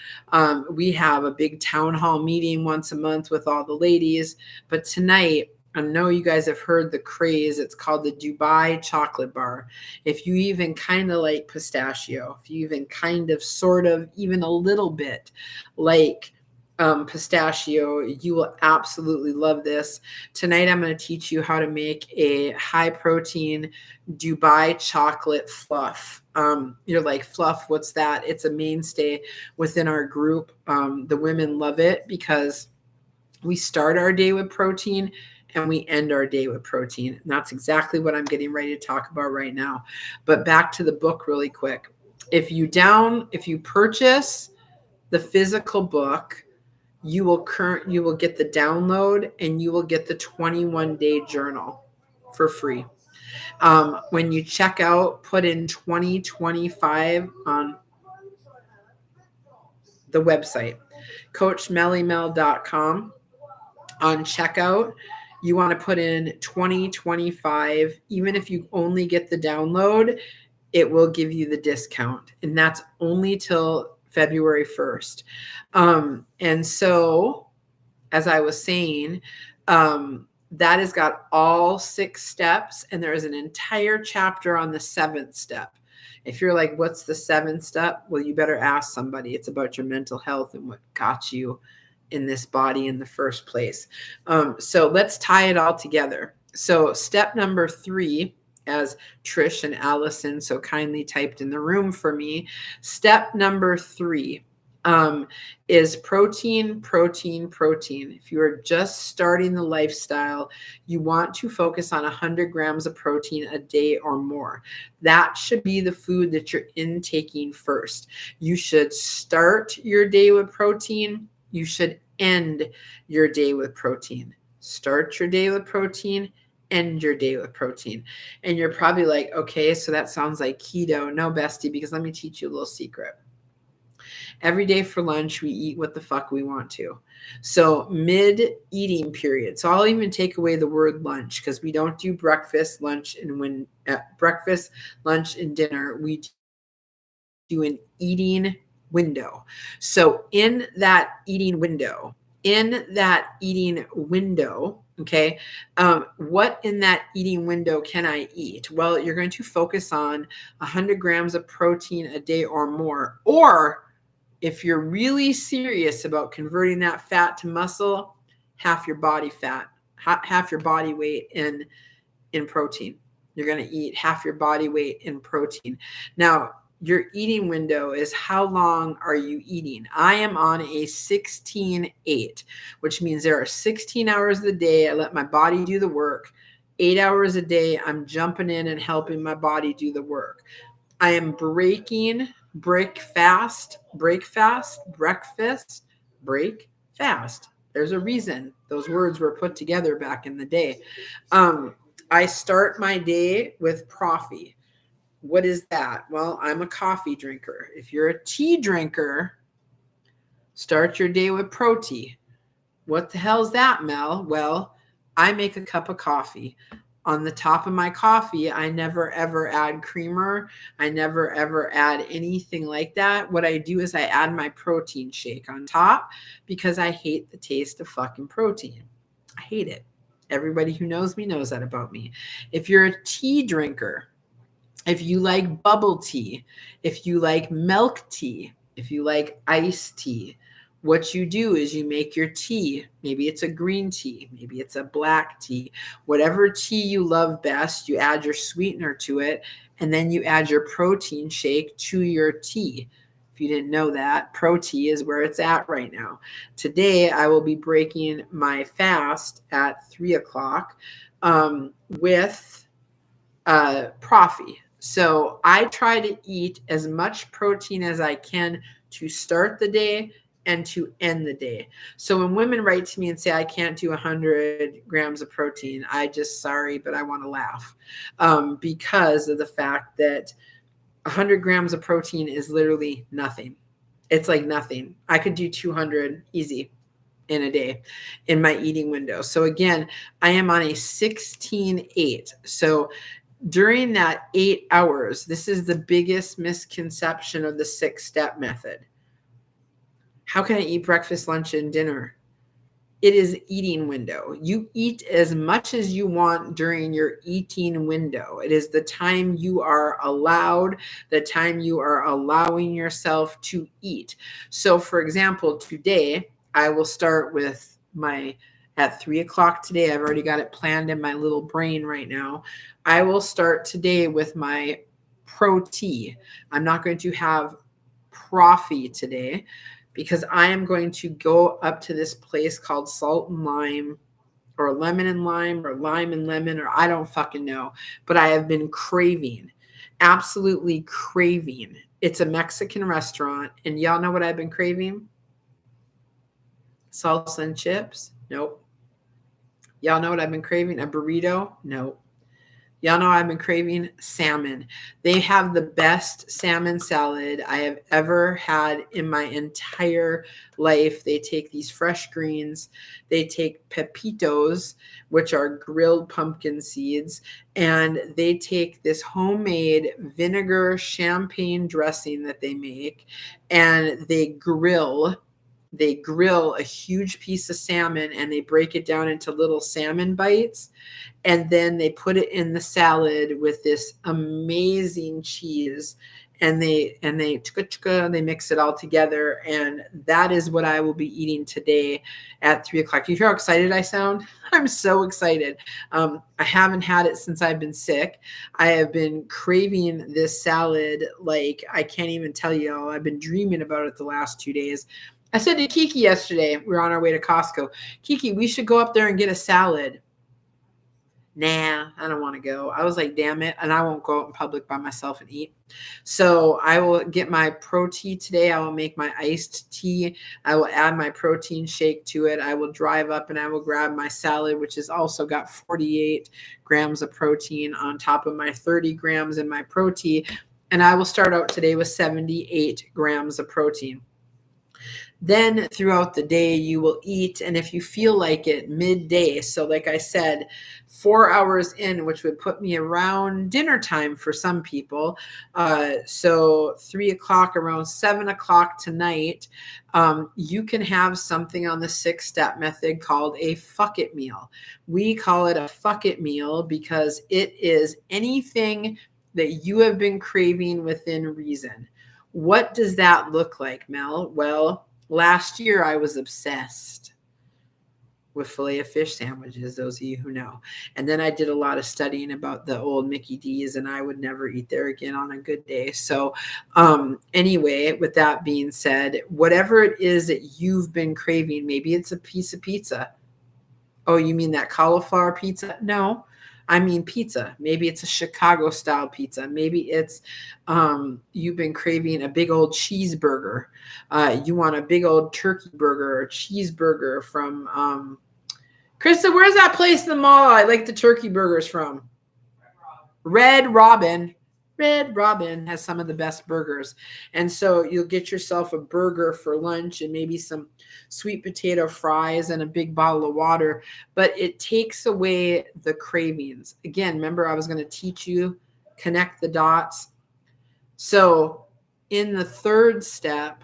We have a big town hall meeting once a month with all the ladies. But tonight, I know you guys have heard the craze. It's called the Dubai chocolate bar. If you even kind of like pistachio, if you even kind of, sort of, even a little bit like pistachio, you will absolutely love this. Tonight, I'm going to teach you how to make a high protein Dubai chocolate fluff. You're like, fluff, what's that? It's a mainstay within our group. The women love it because we start our day with protein and we end our day with protein. And that's exactly what I'm getting ready to talk about right now. But back to the book really quick. If you purchase the physical book, you will get the download and you will get the 21-day journal for free. When you check out, put in 2025 on the website, coachmellymel.com. On checkout, you want to put in 2025. Even if you only get the download, it will give you the discount. And that's only till February 1st. And so, as I was saying, that has got all 6 steps. And there is an entire chapter on the 7th step. If you're like, what's the 7th step? Well, you better ask somebody. It's about your mental health and what got you in this body in the first place. So let's tie it all together. So step number 3, as Trish and Allison so kindly typed in the room for me, step number 3 is protein, protein, protein. If you are just starting the lifestyle, you want to focus on 100 grams of protein a day or more. That should be the food that you're intaking first. You should start your day with protein. You should end your day with protein. Start your day with protein, end your day with protein. And you're probably like, okay, so that sounds like keto. No, bestie, because let me teach you a little secret. Every day for lunch, we eat what the fuck we want to. So mid-eating period. So I'll even take away the word lunch because we don't do breakfast, lunch, and breakfast, lunch, and dinner. We do an eating window. So in that eating window, okay, what in that eating window can I eat? Well, you're going to focus on 100 grams of protein a day or more. Or if you're really serious about converting that fat to muscle, half your body fat, half your body weight in protein. You're going to eat half your body weight in protein. Now, your eating window is how long are you eating? I am on a 16-8, which means there are 16 hours of the day. I let my body do the work. 8 hours a day, I'm jumping in and helping my body do the work. I am break fast. There's a reason those words were put together back in the day. I start my day with coffee. What is that? Well, I'm a coffee drinker. If you're a tea drinker, start your day with protein. What the hell's that, Mel? Well, I make a cup of coffee. On the top of my coffee, I never ever add creamer. I never ever add anything like that. What I do is I add my protein shake on top because I hate the taste of fucking protein. I hate it. Everybody who knows me knows that about me. If you're a tea drinker, if you like bubble tea, if you like milk tea, if you like iced tea, what you do is you make your tea. Maybe it's a green tea, maybe it's a black tea. Whatever tea you love best, you add your sweetener to it, and then you add your protein shake to your tea. If you didn't know that, protein is where it's at right now. Today, I will be breaking my fast at 3 o'clock with Profi. So I try to eat as much protein as I can to start the day and to end the day. So when women write to me and say, I can't do 100 grams of protein, I just, sorry, but I want to laugh because of the fact that 100 grams of protein is literally nothing. It's like nothing. I could do 200 easy in a day in my eating window. So again, I am on a 16-8. So during that 8 hours, this is the biggest misconception of the 6-step method. How can I eat breakfast, lunch, and dinner? It is eating window. You eat as much as you want during your eating window. It is the time you are allowed, the time you are allowing yourself to eat. So for example, today I will start with at 3 o'clock today. I've already got it planned in my little brain right now. I will start today with my protein. I'm not going to have Profi today because I am going to go up to this place called Salt and Lime or Lemon and Lime or Lime and Lemon, or I don't fucking know, but I have been craving, absolutely craving. It's a Mexican restaurant, and y'all know what I've been craving? Salsa and chips? Nope. Y'all know what I've been craving? A burrito? Nope. Y'all know I've been craving salmon. They have the best salmon salad I have ever had in my entire life. They take these fresh greens. They take pepitos, which are grilled pumpkin seeds, and they take this homemade vinegar champagne dressing that they make, and they grill a huge piece of salmon, and they break it down into little salmon bites. And then they put it in the salad with this amazing cheese, and they mix it all together. And that is what I will be eating today at 3 o'clock. You hear how excited I sound? I'm so excited. I haven't had it since I've been sick. I have been craving this salad like I can't even tell you. I've been dreaming about it the last 2 days. I said to Kiki yesterday, we were on our way to Costco, Kiki, we should go up there and get a salad. Nah, I don't want to go. I was like, damn it. And I won't go out in public by myself and eat. So I will get my protein today. I will make my iced tea. I will add my protein shake to it. I will drive up and I will grab my salad, which has also got 48 grams of protein on top of my 30 grams in my protein. And I will start out today with 78 grams of protein. Then throughout the day, you will eat. And if you feel like it, midday. So like I said, 4 hours in, which would put me around dinner time for some people. So 3 o'clock, around 7 o'clock tonight, you can have something on the 6-step method called a fuck it meal. We call it a fuck it meal because it is anything that you have been craving within reason. What does that look like, Mel? Well, last year I was obsessed with filet of fish sandwiches, those of you who know. And then I did a lot of studying about the old Mickey D's, and I would never eat there again on a good day. So anyway, with that being said, whatever it is that you've been craving, maybe it's a piece of pizza. Oh, you mean that cauliflower pizza? No, I mean pizza. Maybe it's a Chicago style pizza. Maybe it's you've been craving a big old cheeseburger. You want a big old turkey burger or cheeseburger from Krista, where's that place in the mall I like the turkey burgers from? Red Robin. Red Robin has some of the best burgers. And so you'll get yourself a burger for lunch and maybe some sweet potato fries and a big bottle of water, but it takes away the cravings. Again, remember I was going to teach you connect the dots. So in the third step,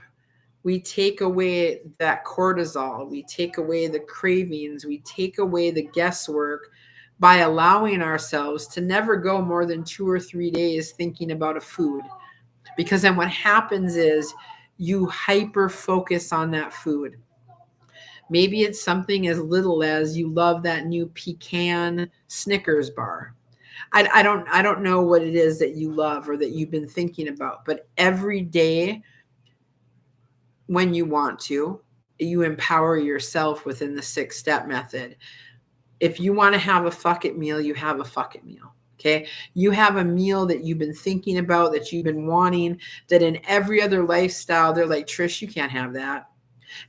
we take away that cortisol, we take away the cravings, we take away the guesswork by allowing ourselves to never go more than 2 or 3 days thinking about a food. Because then what happens is you hyper focus on that food. Maybe it's something as little as you love that new pecan Snickers bar. I don't know what it is that you love or that you've been thinking about, but every day when you want to, you empower yourself within the 6-step method. If you want to have a fuck it meal, you have a fuck it meal. Okay. You have a meal that you've been thinking about, that you've been wanting, that in every other lifestyle, they're like, Trish, you can't have that.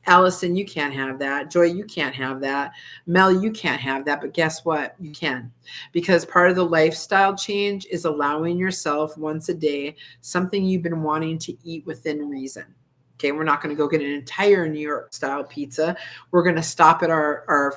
Allison, you can't have that. Joy, you can't have that. Mel, you can't have that. But guess what? You can. Because part of the lifestyle change is allowing yourself once a day something you've been wanting to eat within reason. Okay, we're not going to go get an entire New York style pizza. We're going to stop at our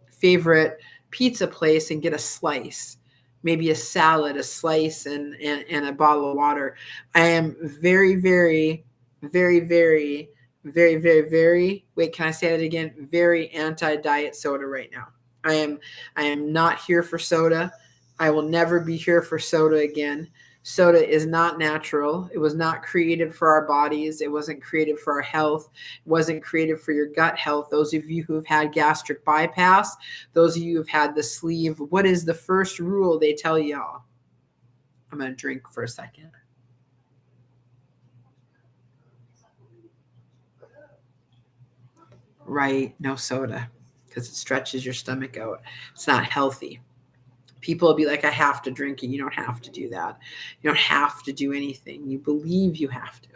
favorite pizza place and get a slice, maybe a salad, a slice, and a bottle of water. I am very, very, very, very, very, very, very, wait, can I say that again? Very anti-diet soda right now. I am not here for soda. I will never be here for soda again. Soda is not natural. It was not created for our bodies. It wasn't created for our health. It wasn't created for your gut health. Those of you who've had gastric bypass, those of you who've had the sleeve, what is the first rule they tell y'all? I'm going to drink for a second. Right, no soda, because it stretches your stomach out. It's not healthy. People will be like, I have to drink it. You don't have to do that. You don't have to do anything. You believe you have to.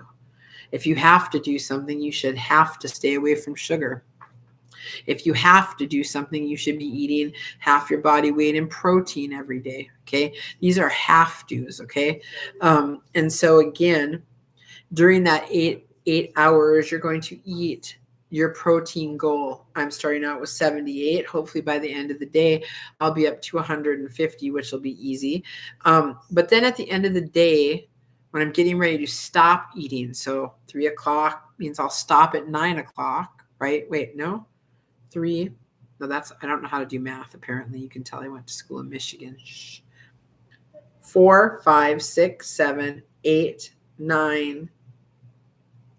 If you have to do something, you should have to stay away from sugar. If you have to do something, you should be eating half your body weight in protein every day. Okay. These are have to's. Okay. And so again, during that eight hours, you're going to eat your protein goal. I'm starting out with 78. Hopefully by the end of the day, I'll be up to 150, which will be easy. But then at the end of the day, when I'm getting ready to stop eating, so 3 o'clock means I'll stop at 9 o'clock, right? Wait, no, 3. No, I don't know how to do math. Apparently you can tell I went to school in Michigan. 4, 5, 6, 7, 8, 9,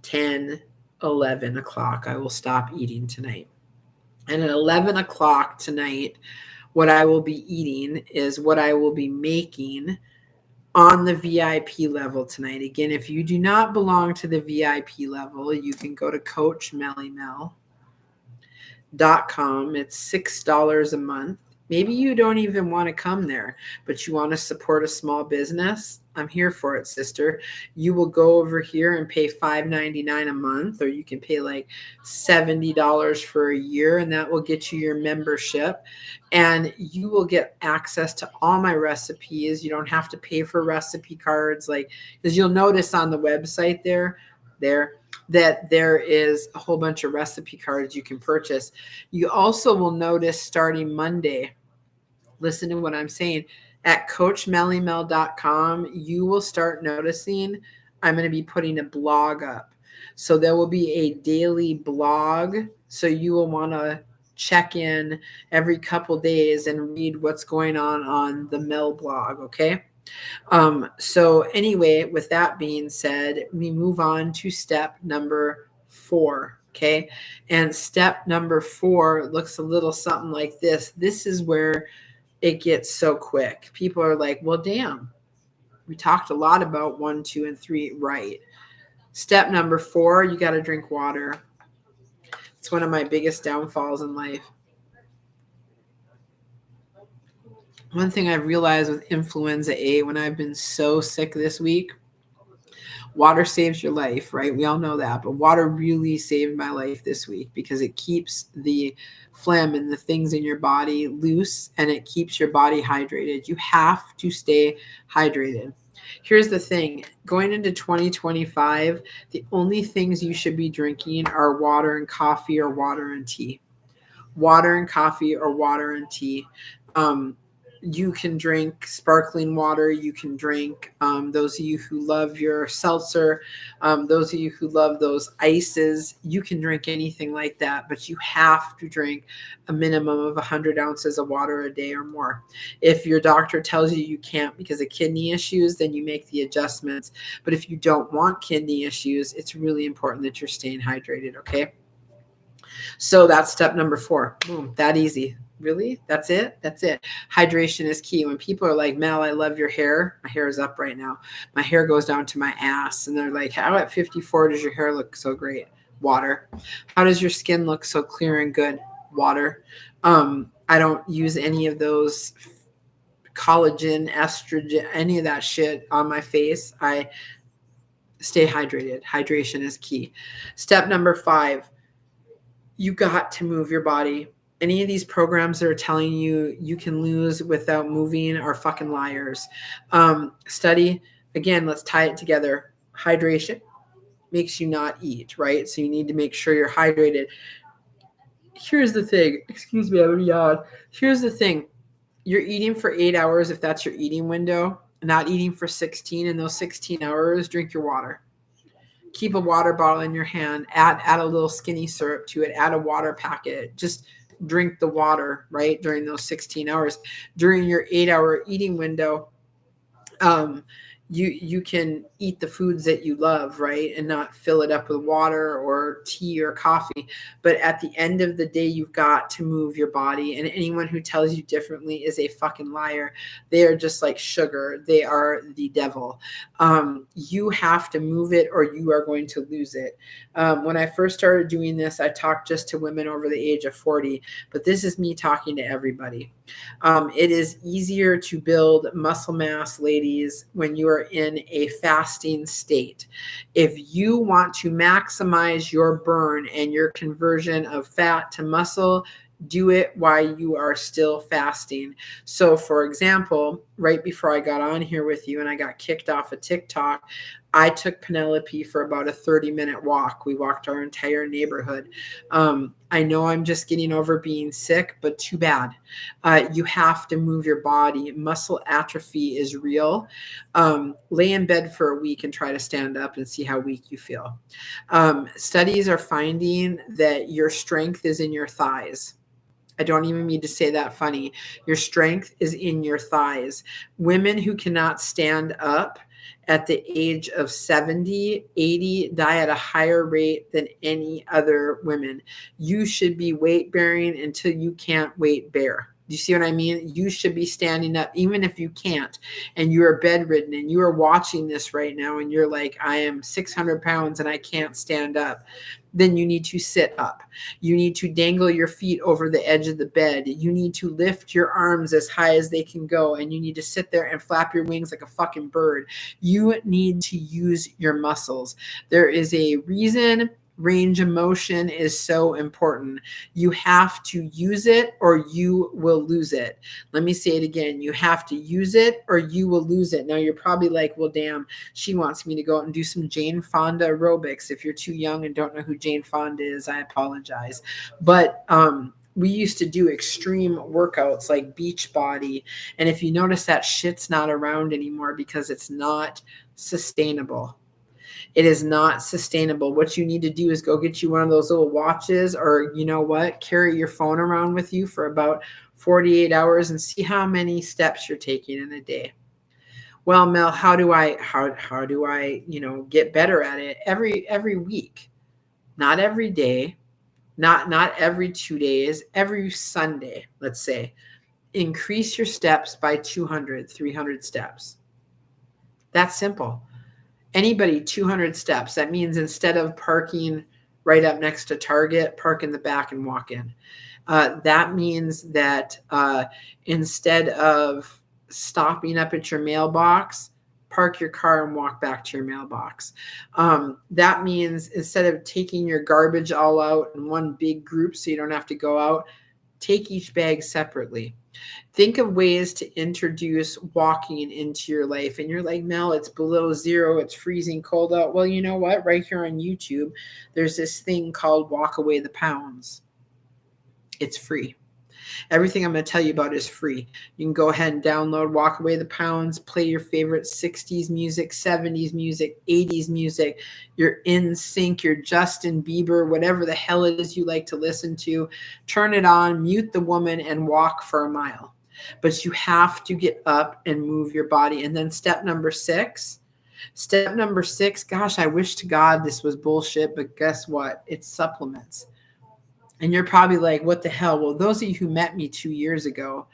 10, 11 o'clock, I will stop eating tonight. And at 11 o'clock tonight, what I will be eating is what I will be making on the VIP level tonight. Again, if you do not belong to the VIP level, you can go to CoachMellyMel.com. It's $6 a month. Maybe you don't even want to come there, but you want to support a small business. I'm here for it, sister. You will go over here and pay $5.99 a month, or you can pay like $70 for a year, and that will get you your membership. And you will get access to all my recipes. You don't have to pay for recipe cards, because you'll notice on the website there that there is a whole bunch of recipe cards you can purchase. You also will notice starting Monday, listen to what I'm saying, at CoachMellyMel.com, you will start noticing I'm going to be putting a blog up. So there will be a daily blog. So you will want to check in every couple days and read what's going on the Mel blog. Okay. So anyway, with that being said, we move on to step number 4. Okay. And step number 4 looks a little something like this. This is where it gets so quick. People are like, well, damn, we talked a lot about 1, 2, and 3. Right. Step number 4, you got to drink water. It's one of my biggest downfalls in life. One thing I've realized with influenza A, when I've been so sick this week, water saves your life, right? We all know that, but water really saved my life this week because it keeps the phlegm and the things in your body loose, and it keeps your body hydrated. You have to stay hydrated. Here's the thing. Going into 2025, the only things you should be drinking are water and coffee or water and tea. Water and coffee or water and tea. Um, you can drink sparkling water. You can drink, those of you who love your seltzer, those of you who love those ices, you can drink anything like that, but you have to drink a minimum of 100 ounces of water a day or more. If your doctor tells you you can't because of kidney issues, then you make the adjustments. But if you don't want kidney issues, it's really important that you're staying hydrated, okay? So that's step number 4. Boom, that easy. Really? That's it? That's it. Hydration is key. When people are like, Mel, I love your hair. My hair is up right now. My hair goes down to my ass. And they're like, how at 54 does your hair look so great? Water. How does your skin look so clear and good? Water. I don't use any of those collagen, estrogen, any of that shit on my face. I stay hydrated. Hydration is key. Step number 5, you got to move your body. Any of these programs that are telling you you can lose without moving are fucking liars. Study, again, let's tie it together. Hydration makes you not eat, right? So you need to make sure you're hydrated. Here's the thing. Excuse me, I'm gonna yawn. Here's the thing. You're eating for 8 hours if that's your eating window, not eating for 16. In those 16 hours, drink your water. Keep a water bottle in your hand, add a little skinny syrup to it, add a water packet, just drink the water, right, during those 16 hours. During your 8-hour eating window, you can eat the foods that you love, right, and not fill it up with water or tea or coffee. But at the end of the day, you've got to move your body, and anyone who tells you differently is a fucking liar. They are just like sugar. They are the devil. You have to move it or you are going to lose it. When I first started doing this, I talked just to women over the age of 40, but this is me talking to everybody. It is easier to build muscle mass, ladies, when you are in a fasting state. If you want to maximize your burn and your conversion of fat to muscle, do it while you are still fasting. So, for example, right before I got on here with you and I got kicked off of TikTok, I took Penelope for about a 30-minute walk. We walked our entire neighborhood. I know I'm just getting over being sick, but too bad. You have to move your body. Muscle atrophy is real. Lay in bed for a week and try to stand up and see how weak you feel. Studies are finding that your strength is in your thighs. I don't even mean to say that funny. Your strength is in your thighs. Women who cannot stand up at the age of 70, 80 die at a higher rate than any other women. You should be weight bearing until you can't weight bear. Do you see what I mean? You should be standing up, even if you can't, and you are bedridden and you are watching this right now and you're like, I am 600 pounds and I can't stand up. Then you need to sit up. You need to dangle your feet over the edge of the bed. You need to lift your arms as high as they can go, and you need to sit there and flap your wings like a fucking bird. You need to use your muscles. There is a reason range of motion is so important. You have to use it or you will lose it. Let me say it again. You have to use it or you will lose it. Now you're probably like, well, damn, she wants me to go out and do some Jane Fonda aerobics. If you're too young and don't know who Jane Fonda is, I apologize. But we used to do extreme workouts like Beachbody. And if you notice, that shit's not around anymore because it's not sustainable. It is not sustainable. What you need to do is go get you one of those little watches, or you know what, carry your phone around with you for about 48 hours and see how many steps you're taking in a day. Well, Mel, how do I get better at it? Every week, not every day, not every 2 days, every Sunday, let's say. Increase your steps by 200, 300 steps. That's simple. Anybody 200 steps. That means instead of parking right up next to Target, park in the back and walk in. That means that instead of stopping up at your mailbox, park your car and walk back to your mailbox. That means instead of taking your garbage all out in one big group so you don't have to go out, Take each bag separately. Think of ways to introduce walking into your life. And you're like, Mel, it's below zero. It's freezing cold out. Well, you know what? Right here on YouTube, there's this thing called Walk Away the Pounds. It's free. Everything I'm going to tell you about is free. You can go ahead and download Walk Away the Pounds, play your favorite 60s music, 70s music, 80s music, your NSYNC, your Justin Bieber, whatever the hell it is you like to listen to. Turn it on, mute the woman, and walk for a mile. But you have to get up and move your body. And then step number 6, gosh, I wish to God this was bullshit, but guess what? It's supplements. And you're probably like, what the hell? Well, those of you who met me 2 years ago,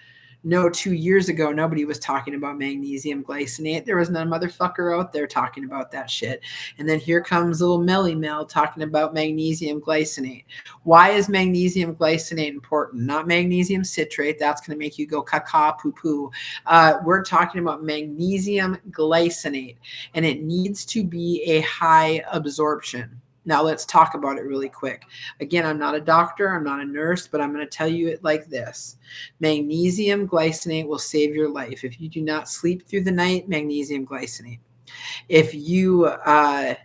no, 2 years ago, nobody was talking about magnesium glycinate. There was no motherfucker out there talking about that shit. And then here comes little Melly Mel talking about magnesium glycinate. Why is magnesium glycinate important? Not magnesium citrate. That's going to make you go caca poo poo. We're talking about magnesium glycinate, and it needs to be a high absorption. Now let's talk about it really quick. Again, I'm not a doctor, I'm not a nurse, but I'm going to tell you it like this. Magnesium glycinate will save your life. If you do not sleep through the night, magnesium glycinate. If you are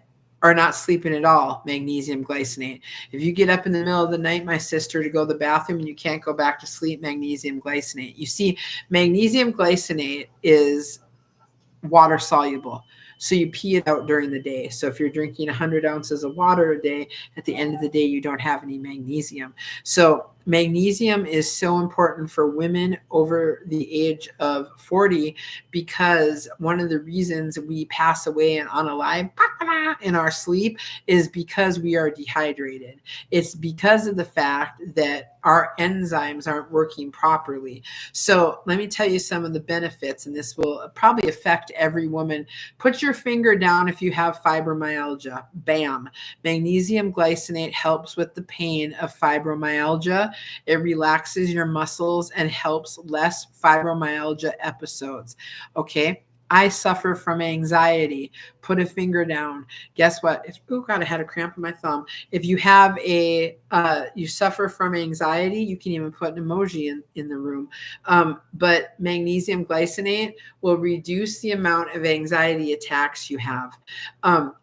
not sleeping at all, magnesium glycinate. If you get up in the middle of the night, my sister, to go to the bathroom and you can't go back to sleep, magnesium glycinate. You see, magnesium glycinate is water soluble. So you pee it out during the day. So if you're drinking 100 ounces of water a day, at the end of the day, you don't have any magnesium. So magnesium is so important for women over the age of 40 because one of the reasons we pass away and unalive in our sleep is because we are dehydrated. It's because of the fact that our enzymes aren't working properly. So let me tell you some of the benefits, and this will probably affect every woman. Put your finger down if you have fibromyalgia. Bam. Magnesium glycinate helps with the pain of fibromyalgia. It relaxes your muscles and helps less fibromyalgia episodes. Okay. I suffer from anxiety. Put a finger down. Guess what? Oh God, I had a cramp in my thumb. If you have you suffer from anxiety, you can even put an emoji in the room. But magnesium glycinate will reduce the amount of anxiety attacks you have.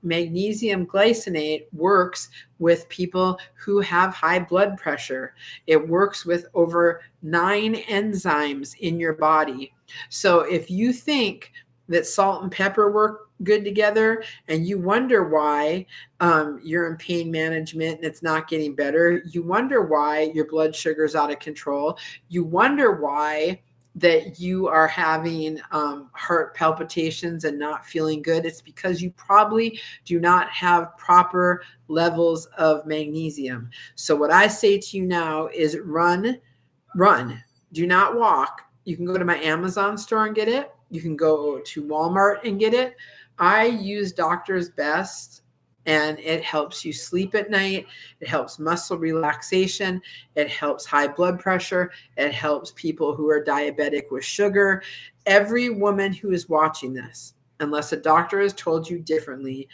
Magnesium glycinate works with people who have high blood pressure. It works with over 9 enzymes in your body. So if you think that salt and pepper work good together and you wonder why you're in pain management and it's not getting better, you wonder why your blood sugar is out of control, you wonder why that you are having heart palpitations and not feeling good, it's because you probably do not have proper levels of magnesium. So what I say to you now is run, do not walk. You can go to my Amazon store and get it. You can go to Walmart and get it. I use Doctor's Best, and it helps you sleep at night. It helps muscle relaxation. It helps high blood pressure. It helps people who are diabetic with sugar. Every woman who is watching this, unless a doctor has told you differently,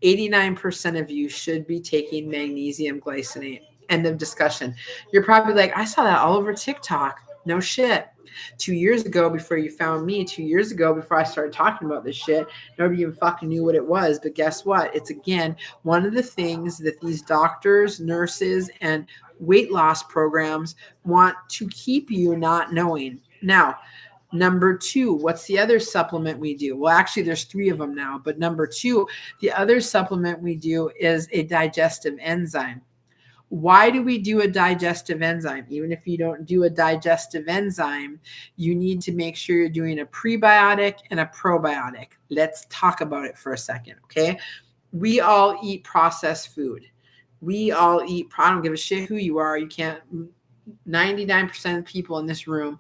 89% of you should be taking magnesium glycinate. End of discussion. You're probably like, I saw that all over TikTok. No shit. 2 years ago, before you found me, 2 years ago, before I started talking about this shit, nobody even fucking knew what it was. But guess what? It's, again, one of the things that these doctors, nurses, and weight loss programs want to keep you not knowing. Now, number 2, what's the other supplement we do? Well, actually, there's 3 of them now. But number 2, the other supplement we do is a digestive enzyme. Why do we do a digestive enzyme? Even if you don't do a digestive enzyme, you need to make sure you're doing a prebiotic and a probiotic. Let's talk about it for a second, okay? We all eat processed food. I don't give a shit who you are. You can't, 99% of people in this room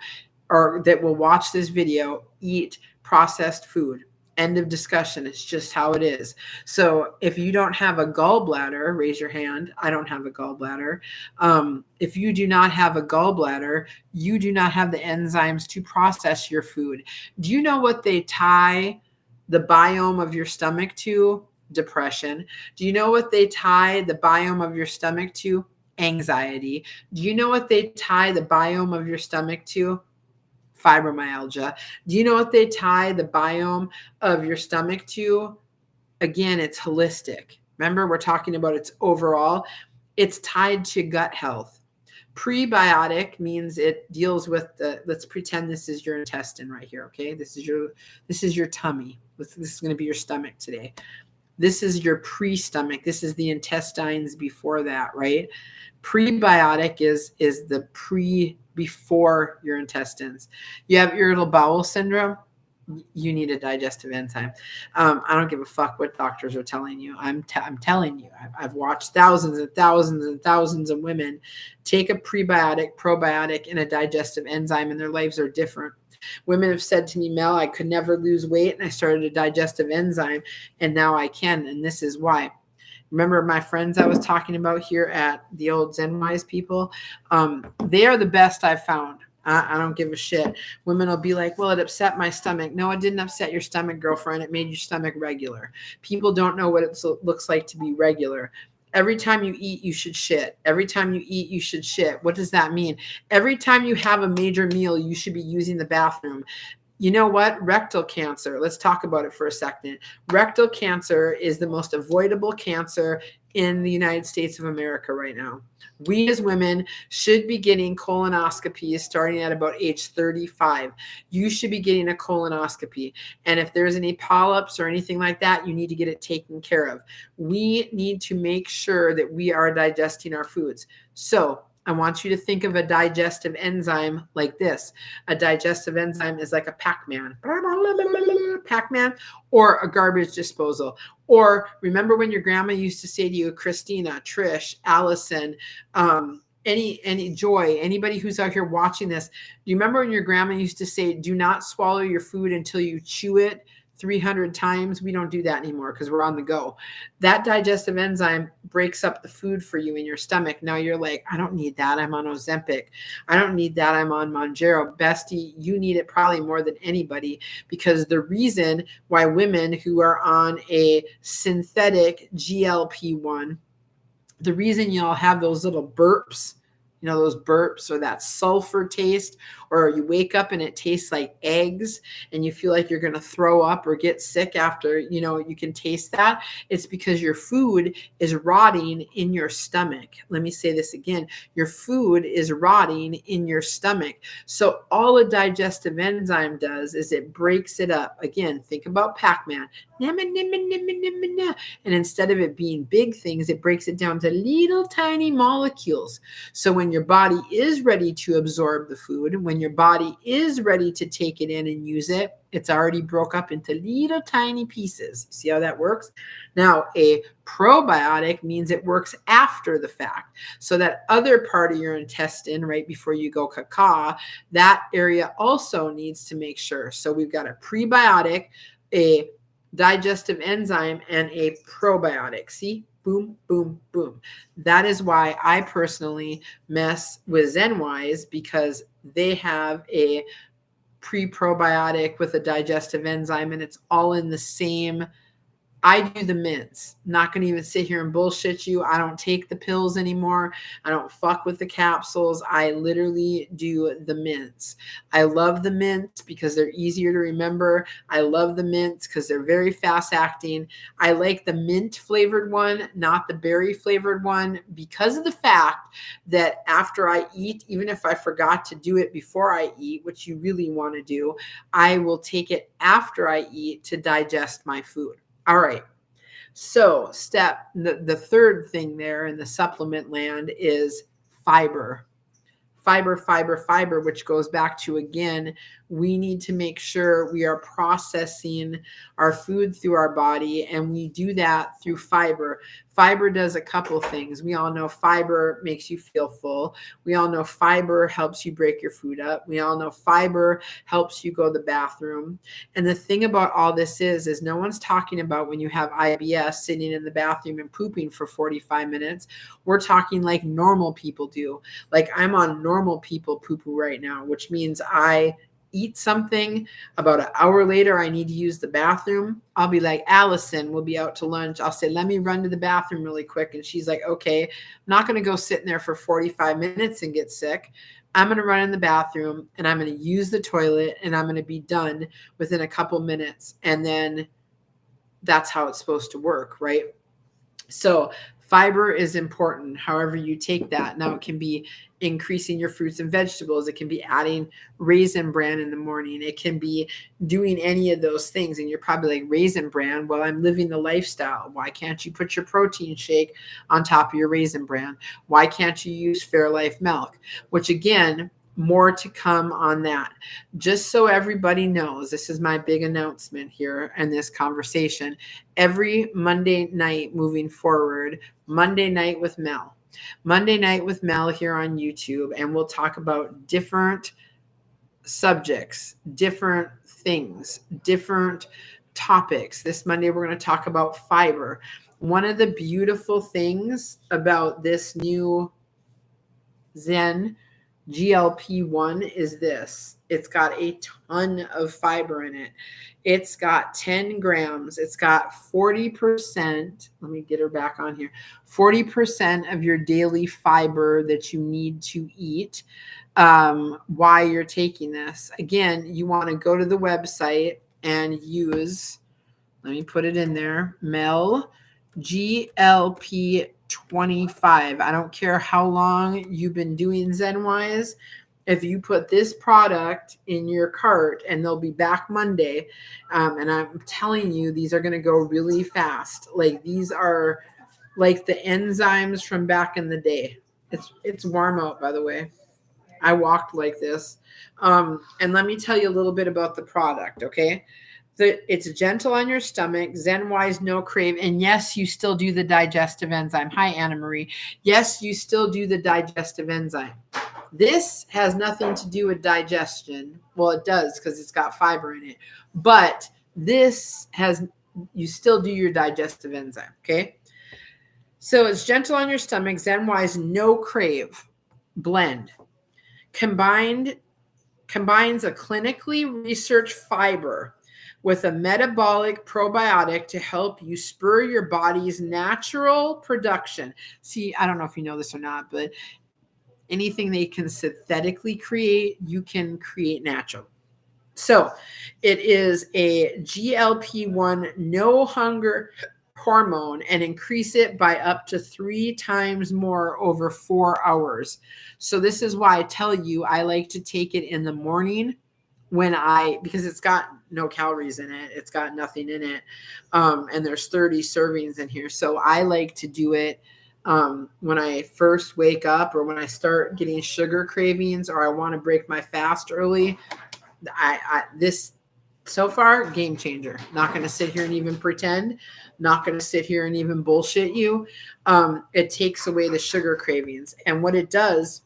or that will watch this video eat processed food. End of discussion. It's just how it is. So if you don't have a gallbladder, raise your hand. I don't have a gallbladder. If you do not have a gallbladder, you do not have the enzymes to process your food. Do you know what they tie the biome of your stomach to? Depression. Do you know what they tie the biome of your stomach to? anxiety. Do you know what they tie the biome of your stomach to? Fibromyalgia. Do you know what they tie the biome of your stomach to? Again, it's holistic. Remember, we're talking about its overall. It's tied to gut health. Prebiotic means it deals with the, let's pretend this is your intestine right here, okay? This is your tummy. This is going to be your stomach today. This is your pre-stomach. This is the intestines before that, right? Prebiotic is the before your intestines. You have irritable bowel syndrome, you need a digestive enzyme. I don't give a fuck what doctors are telling you. I'm telling you, I've watched thousands and thousands and thousands of women take a prebiotic, probiotic, and a digestive enzyme, and their lives are different. Women have said to me, Mel, I could never lose weight, and I started a digestive enzyme, and now I can, and this is why. Remember my friends I was talking about here at the old ZenWise people? They are the best I've found. I don't give a shit. Women will be like, well, it upset my stomach. No, it didn't upset your stomach, girlfriend. It made your stomach regular. People don't know what it looks like to be regular. Every time you eat, you should shit. Every time you eat, you should shit. What does that mean? Every time you have a major meal, you should be using the bathroom. You know what? Rectal cancer. Let's talk about it for a second. Rectal cancer is the most avoidable cancer in the United States of America right now. We as women should be getting colonoscopies starting at about age 35. You should be getting a colonoscopy. And if there's any polyps or anything like that, you need to get it taken care of. We need to make sure that we are digesting our foods. So I want you to think of a digestive enzyme like this. A digestive enzyme is like a Pac-Man, or a garbage disposal. Or remember when your grandma used to say to you, Christina, Trish, Allison, any Joy, anybody who's out here watching this, do you remember when your grandma used to say, do not swallow your food until you chew it 300 times? We don't do that anymore because we're on the go. That digestive enzyme breaks up the food for you in your stomach. Now you're like, I don't need that. I'm on Ozempic. I don't need that. I'm on Mounjaro. Bestie, you need it probably more than anybody, because the reason why women who are on a synthetic GLP-1, the reason y'all have those little burps, you know, those burps or that sulfur taste, or you wake up and it tastes like eggs and you feel like you're going to throw up or get sick after, you know, you can taste that. It's because your food is rotting in your stomach. Let me say this again. Your food is rotting in your stomach. So all a digestive enzyme does is it breaks it up. Again, think about Pac-Man. And instead of it being big things, it breaks it down to little tiny molecules. So when your body is ready to absorb the food, when your body is ready to take it in and use it, it's already broke up into little tiny pieces. See how that works? Now, a probiotic means it works after the fact. So that other part of your intestine, right before you go caca, that area also needs to make sure. So we've got a prebiotic, a digestive enzyme, and a probiotic. See? Boom, boom, boom. That is why I personally mess with ZenWise, because they have a pre-probiotic with a digestive enzyme, and it's all in the same. I do the mints. Not going to even sit here and bullshit you. I don't take the pills anymore. I don't fuck with the capsules. I literally do the mints. I love the mints because they're easier to remember. I love the mints because they're very fast acting. I like the mint flavored one, not the berry flavored one, because of the fact that after I eat, even if I forgot to do it before I eat, which you really want to do, I will take it after I eat to digest my food. All right. So the third thing there in the supplement land is fiber. Fiber, which goes back to, again, we need to make sure we are processing our food through our body, and we do that through fiber. Fiber does a couple things. We all know fiber makes you feel full. We all know fiber helps you break your food up. We all know fiber helps you go to the bathroom. And the thing about all this is no one's talking about when you have IBS sitting in the bathroom and pooping for 45 minutes. We're talking like normal people do. Like I'm on normal people poo-poo right now, which means I eat something. About an hour later, I need to use the bathroom. I'll be like, Allison, we'll be out to lunch. I'll say, let me run to the bathroom really quick. And she's like, okay, I'm not going to go sit in there for 45 minutes and get sick. I'm going to run in the bathroom and I'm going to use the toilet and I'm going to be done within a couple minutes. And then that's how it's supposed to work, right? So fiber is important, however you take that. Now, it can be increasing your fruits and vegetables. It can be adding Raisin Bran in the morning. It can be doing any of those things. And you're probably like, Raisin Bran? Well, I'm living the lifestyle. Why can't you put your protein shake on top of your Raisin Bran? Why can't you use Fairlife milk? Which, again, more to come on that. Just so everybody knows, this is my big announcement here in this conversation. Every Monday night moving forward, Monday Night with Mel. Monday Night with Mel here on YouTube, and we'll talk about different subjects, different things, different topics. This Monday, we're going to talk about fiber. One of the beautiful things about this new Zen GLP-1 is this. It's got a ton of fiber in it. It's got 10 grams. It's got 40%. Let me get her back on here. 40% of your daily fiber that you need to eat while you're taking this. Again, you want to go to the website and use, let me put it in there, Mel GLP 25. I don't care how long you've been doing ZenWise. If you put this product in your cart, and they'll be back Monday, and I'm telling you, these are going to go really fast. Like, these are like the enzymes from back in the day. It's warm out, by the way. I walked like this. And let me tell you a little bit about the product, okay? It's gentle on your stomach, ZenWise, no crave. And yes, you still do the digestive enzyme. Hi, Anna Marie. Yes, you still do the digestive enzyme. This has nothing to do with digestion. Well, it does because it's got fiber in it. But this you still do your digestive enzyme, okay? So it's gentle on your stomach, ZenWise, no crave blend. Combines a clinically researched fiber with a metabolic probiotic to help you spur your body's natural production. See, I don't know if you know this or not, but anything they can synthetically create, you can create natural. So it is a GLP-1 no hunger hormone and increase it by up to 3 times more over 4 hours. So this is why I tell you I like to take it in the morning because it's got no calories in it. It's got nothing in it. And there's 30 servings in here. So I like to do it when I first wake up, or when I start getting sugar cravings, or I want to break my fast early. This so far, game changer. Not going to sit here and even pretend. Not going to sit here and even bullshit you. It takes away the sugar cravings. And what it does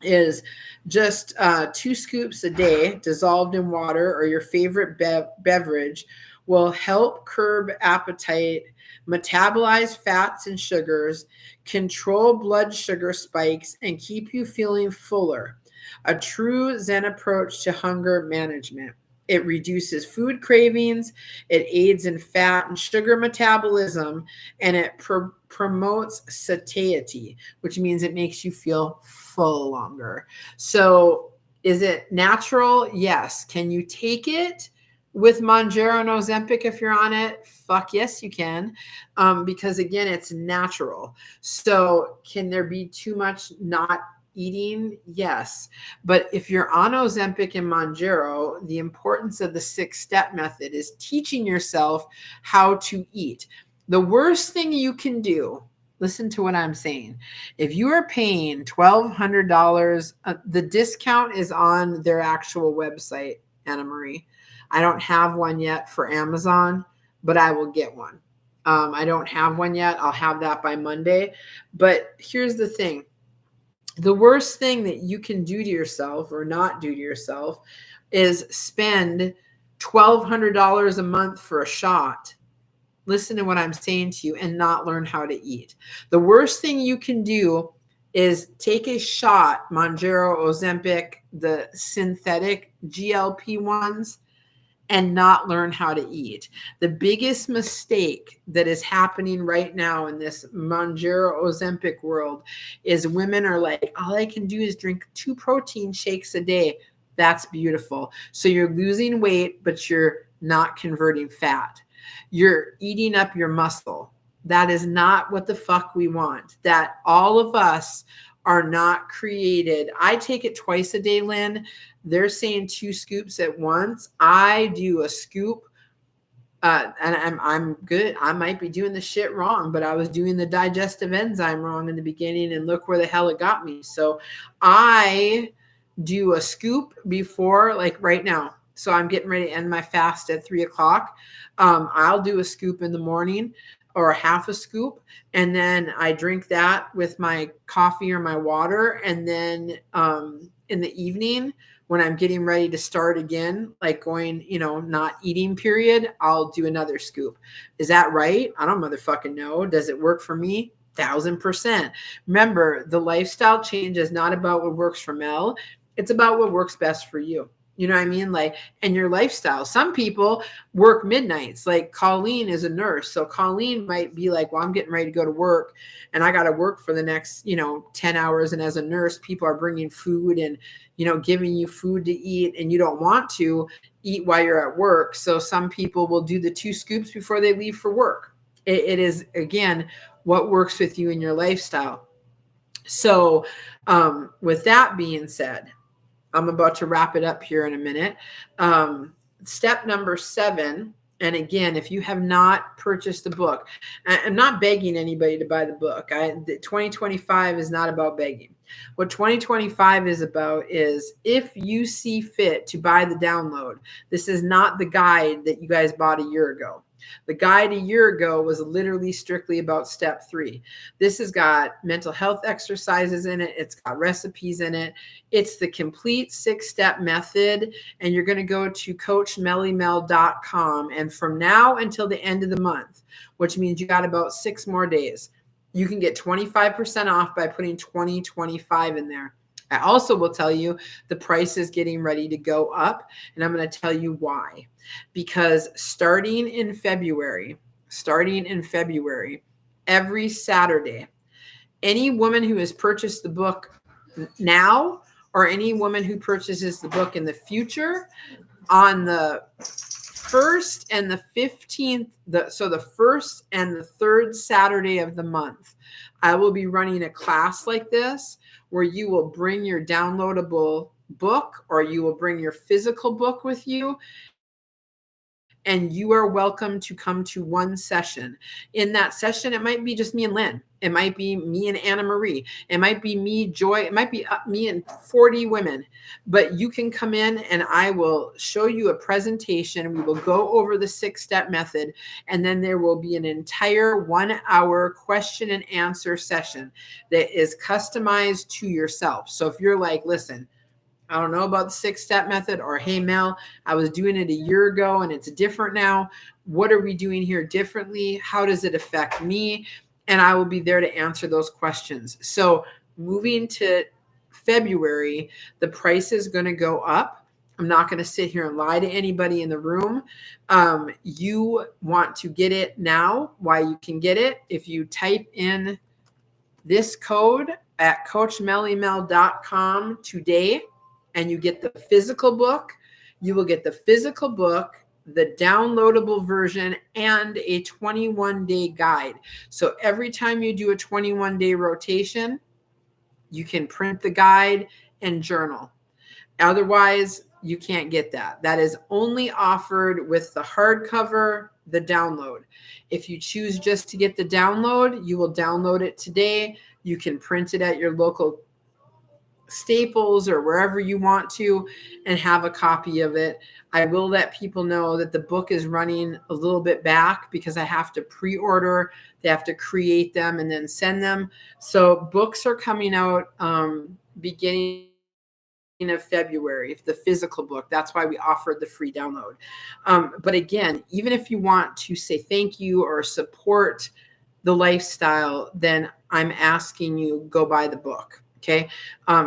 is just 2 scoops a day dissolved in water or your favorite beverage will help curb appetite, metabolize fats and sugars, control blood sugar spikes, and keep you feeling fuller. A true Zen approach to hunger management. It reduces food cravings, it aids in fat and sugar metabolism, and it promotes satiety, which means it makes you feel full longer. So is it natural? Yes. Can you take it with Mounjaro and Ozempic if you're on it? Fuck yes, you can. Because again, it's natural. So can there be too much not eating? Yes. But if you're on Ozempic and Mounjaro, the importance of the 6-step method is teaching yourself how to eat. The worst thing you can do, listen to what I'm saying. If you are paying $1,200, the discount is on their actual website, Anna Marie. I don't have one yet for Amazon, but I will get one. I don't have one yet. I'll have that by Monday. But here's the thing. The worst thing that you can do to yourself or not do to yourself is spend $1,200 a month for a shot. Listen to what I'm saying to you, and not learn how to eat. The worst thing you can do is take a shot, Mounjaro, Ozempic, the synthetic GLP ones, and not learn how to eat. The biggest mistake that is happening right now in this Mounjaro Ozempic world is women are like, all I can do is drink 2 protein shakes a day. That's beautiful. So you're losing weight, but you're not converting fat. You're eating up your muscle. That is not what the fuck we want. That all of us are not created. I take it twice a day, Lynn. They're saying 2 scoops at once. I do a scoop, and I'm good. I might be doing the shit wrong, but I was doing the digestive enzyme wrong in the beginning, and look where the hell it got me. So I do a scoop before, like right now. So I'm getting ready to end my fast at 3:00. I'll do a scoop in the morning or half a scoop, and then I drink that with my coffee or my water. And then in the evening, when I'm getting ready to start again, like going, not eating period, I'll do another scoop. Is that right? I don't motherfucking know. Does it work for me? 1000%. Remember, the lifestyle change is not about what works for Mel. It's about what works best for you. You know what I mean? Like, and your lifestyle. Some people work midnights. Like Colleen is a nurse. So Colleen might be like, well, I'm getting ready to go to work and I got to work for the next, 10 hours. And as a nurse, people are bringing food and, giving you food to eat, and you don't want to eat while you're at work. So some people will do the 2 scoops before they leave for work. It is, again, what works with you in your lifestyle. So with that being said, I'm about to wrap it up here in a minute. Step number 7. And again, if you have not purchased the book, I'm not begging anybody to buy the book. 2025 is not about begging. What 2025 is about is if you see fit to buy the download. This is not the guide that you guys bought a year ago. The guide a year ago was literally strictly about step 3. This has got mental health exercises in it. It's got recipes in it. It's the complete 6-step method. And you're going to go to coachmellymel.com. And from now until the end of the month, which means you got about 6 more days, you can get 25% off by putting 2025 in there. I also will tell you the price is getting ready to go up, and I'm going to tell you why. Because starting in February, every Saturday, any woman who has purchased the book now or any woman who purchases the book in the future, on the 1st and the 15th, so the 1st and the 3rd Saturday of the month, I will be running a class like this where you will bring your downloadable book or you will bring your physical book with you. And you are welcome to come to one session. In that session, it might be just me and Lynn. It might be me and Anna Marie. It might be me, Joy. It might be me and 40 women. But you can come in and I will show you a presentation. We will go over the 6-step method. And then there will be an entire 1-hour question and answer session that is customized to yourself. So if you're like, listen, I don't know about the 6-step method, or hey, Mel, I was doing it a year ago and it's different now. What are we doing here differently? How does it affect me? And I will be there to answer those questions. So moving to February, the price is going to go up. I'm not going to sit here and lie to anybody in the room. You want to get it now. Why you can get it if you type in this code at coachmellymel.com today, and you get the physical book. You will get the physical book, the downloadable version, and a 21-day guide. So every time you do a 21-day rotation, you can print the guide and journal. Otherwise, you can't get that. That is only offered with the hardcover, the download. If you choose just to get the download, you will download it today. You can print it at your local Staples or wherever you want to and have a copy of it. I will let people know that the book is running a little bit back because I have to pre-order. They have to create them and then send them. So books are coming out beginning of February, the physical book. That's why we offered the free download. But again, even if you want to say thank you or support the lifestyle, then I'm asking you, go buy the book. Okay.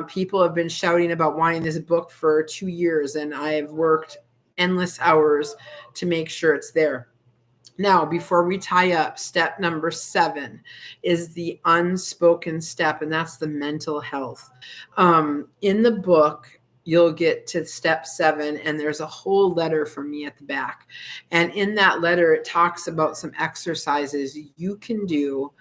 People have been shouting about wanting this book for 2 years, and I have worked endless hours to make sure it's there. Now, before we tie up, step number 7 is the unspoken step, and that's the mental health. In the book, you'll get to step 7, and there's a whole letter from me at the back. And in that letter, it talks about some exercises you can do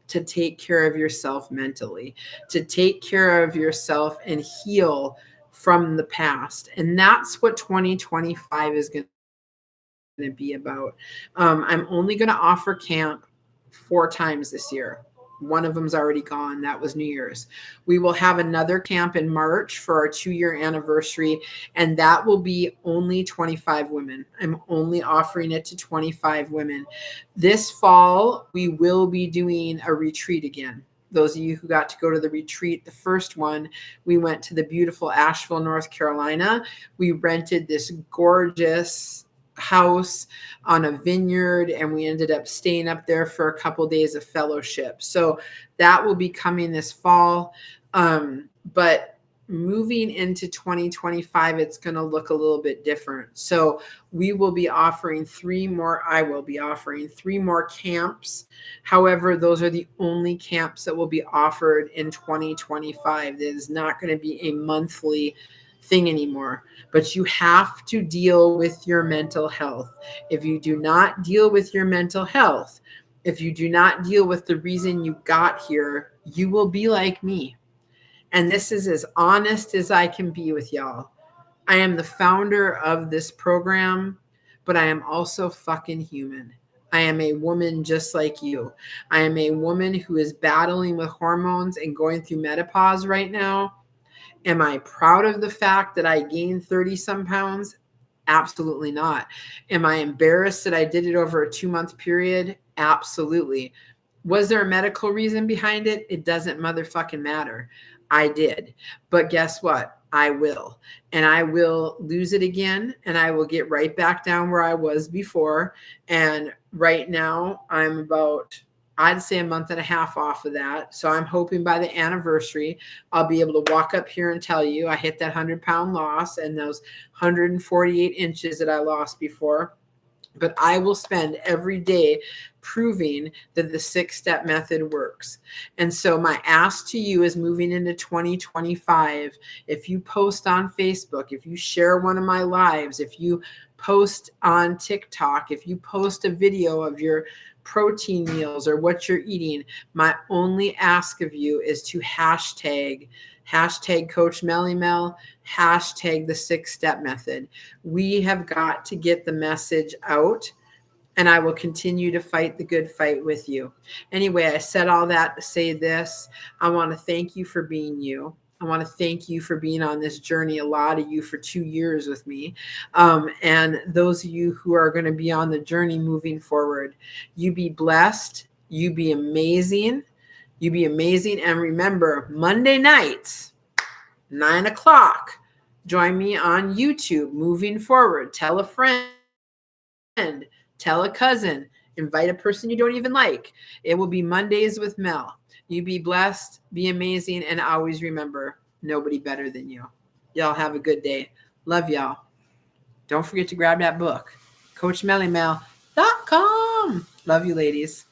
to take care of yourself mentally, to take care of yourself and heal from the past. And that's what 2025 is going to be about. I'm only going to offer camp 4 times this year. One of them's already gone. That was New Year's. We will have another camp in March for our 2-year anniversary, and that will be only 25 women. I'm only offering it to 25 women. This fall, we will be doing a retreat again. Those of you who got to go to the retreat, the first one, we went to the beautiful Asheville, North Carolina. We rented this gorgeous house on a vineyard, and we ended up staying up there for a couple days of fellowship. So that will be coming this fall. But moving into 2025, it's going to look a little bit different. So we will be offering 3 more. I will be offering 3 more camps. However, those are the only camps that will be offered in 2025. It is not going to be a monthly thing anymore. But you have to deal with your mental health. If you do not deal with your mental health, if you do not deal with the reason you got here, you will be like me. And this is as honest as I can be with y'all. I am the founder of this program, but I am also fucking human. I am a woman just like you. I am a woman who is battling with hormones and going through menopause right now. Am I proud of the fact that I gained 30 some pounds? Absolutely not. Am I embarrassed that I did it over a 2-month period? Absolutely. Was there a medical reason behind it? It doesn't motherfucking matter. I did. But guess what? I will. And I will lose it again, and I will get right back down where I was before. And right now I'm about, I'd say, a month and a half off of that. So I'm hoping by the anniversary, I'll be able to walk up here and tell you I hit that 100-pound loss and those 148 inches that I lost before. But I will spend every day proving that the 6-step method works. And so my ask to you is, moving into 2025, if you post on Facebook, if you share one of my lives, if you post on TikTok, if you post a video of your protein meals or what you're eating, my only ask of you is to hashtag Coach Melly Mel, hashtag the 6-step method. We have got to get the message out, and I will continue to fight the good fight with you. Anyway, I said all that to say this. I want to thank you for being you. I want to thank you for being on this journey, a lot of you for 2 years with me. And those of you who are going to be on the journey moving forward, you be blessed. You be amazing. You be amazing. And remember, Monday nights, 9 o'clock, join me on YouTube, Moving Forward. Tell a friend, tell a cousin, invite a person you don't even like. It will be Mondays with Mel. You be blessed, be amazing, and always remember, nobody better than you. Y'all have a good day. Love y'all. Don't forget to grab that book, CoachMellyMel.com. Love you, ladies.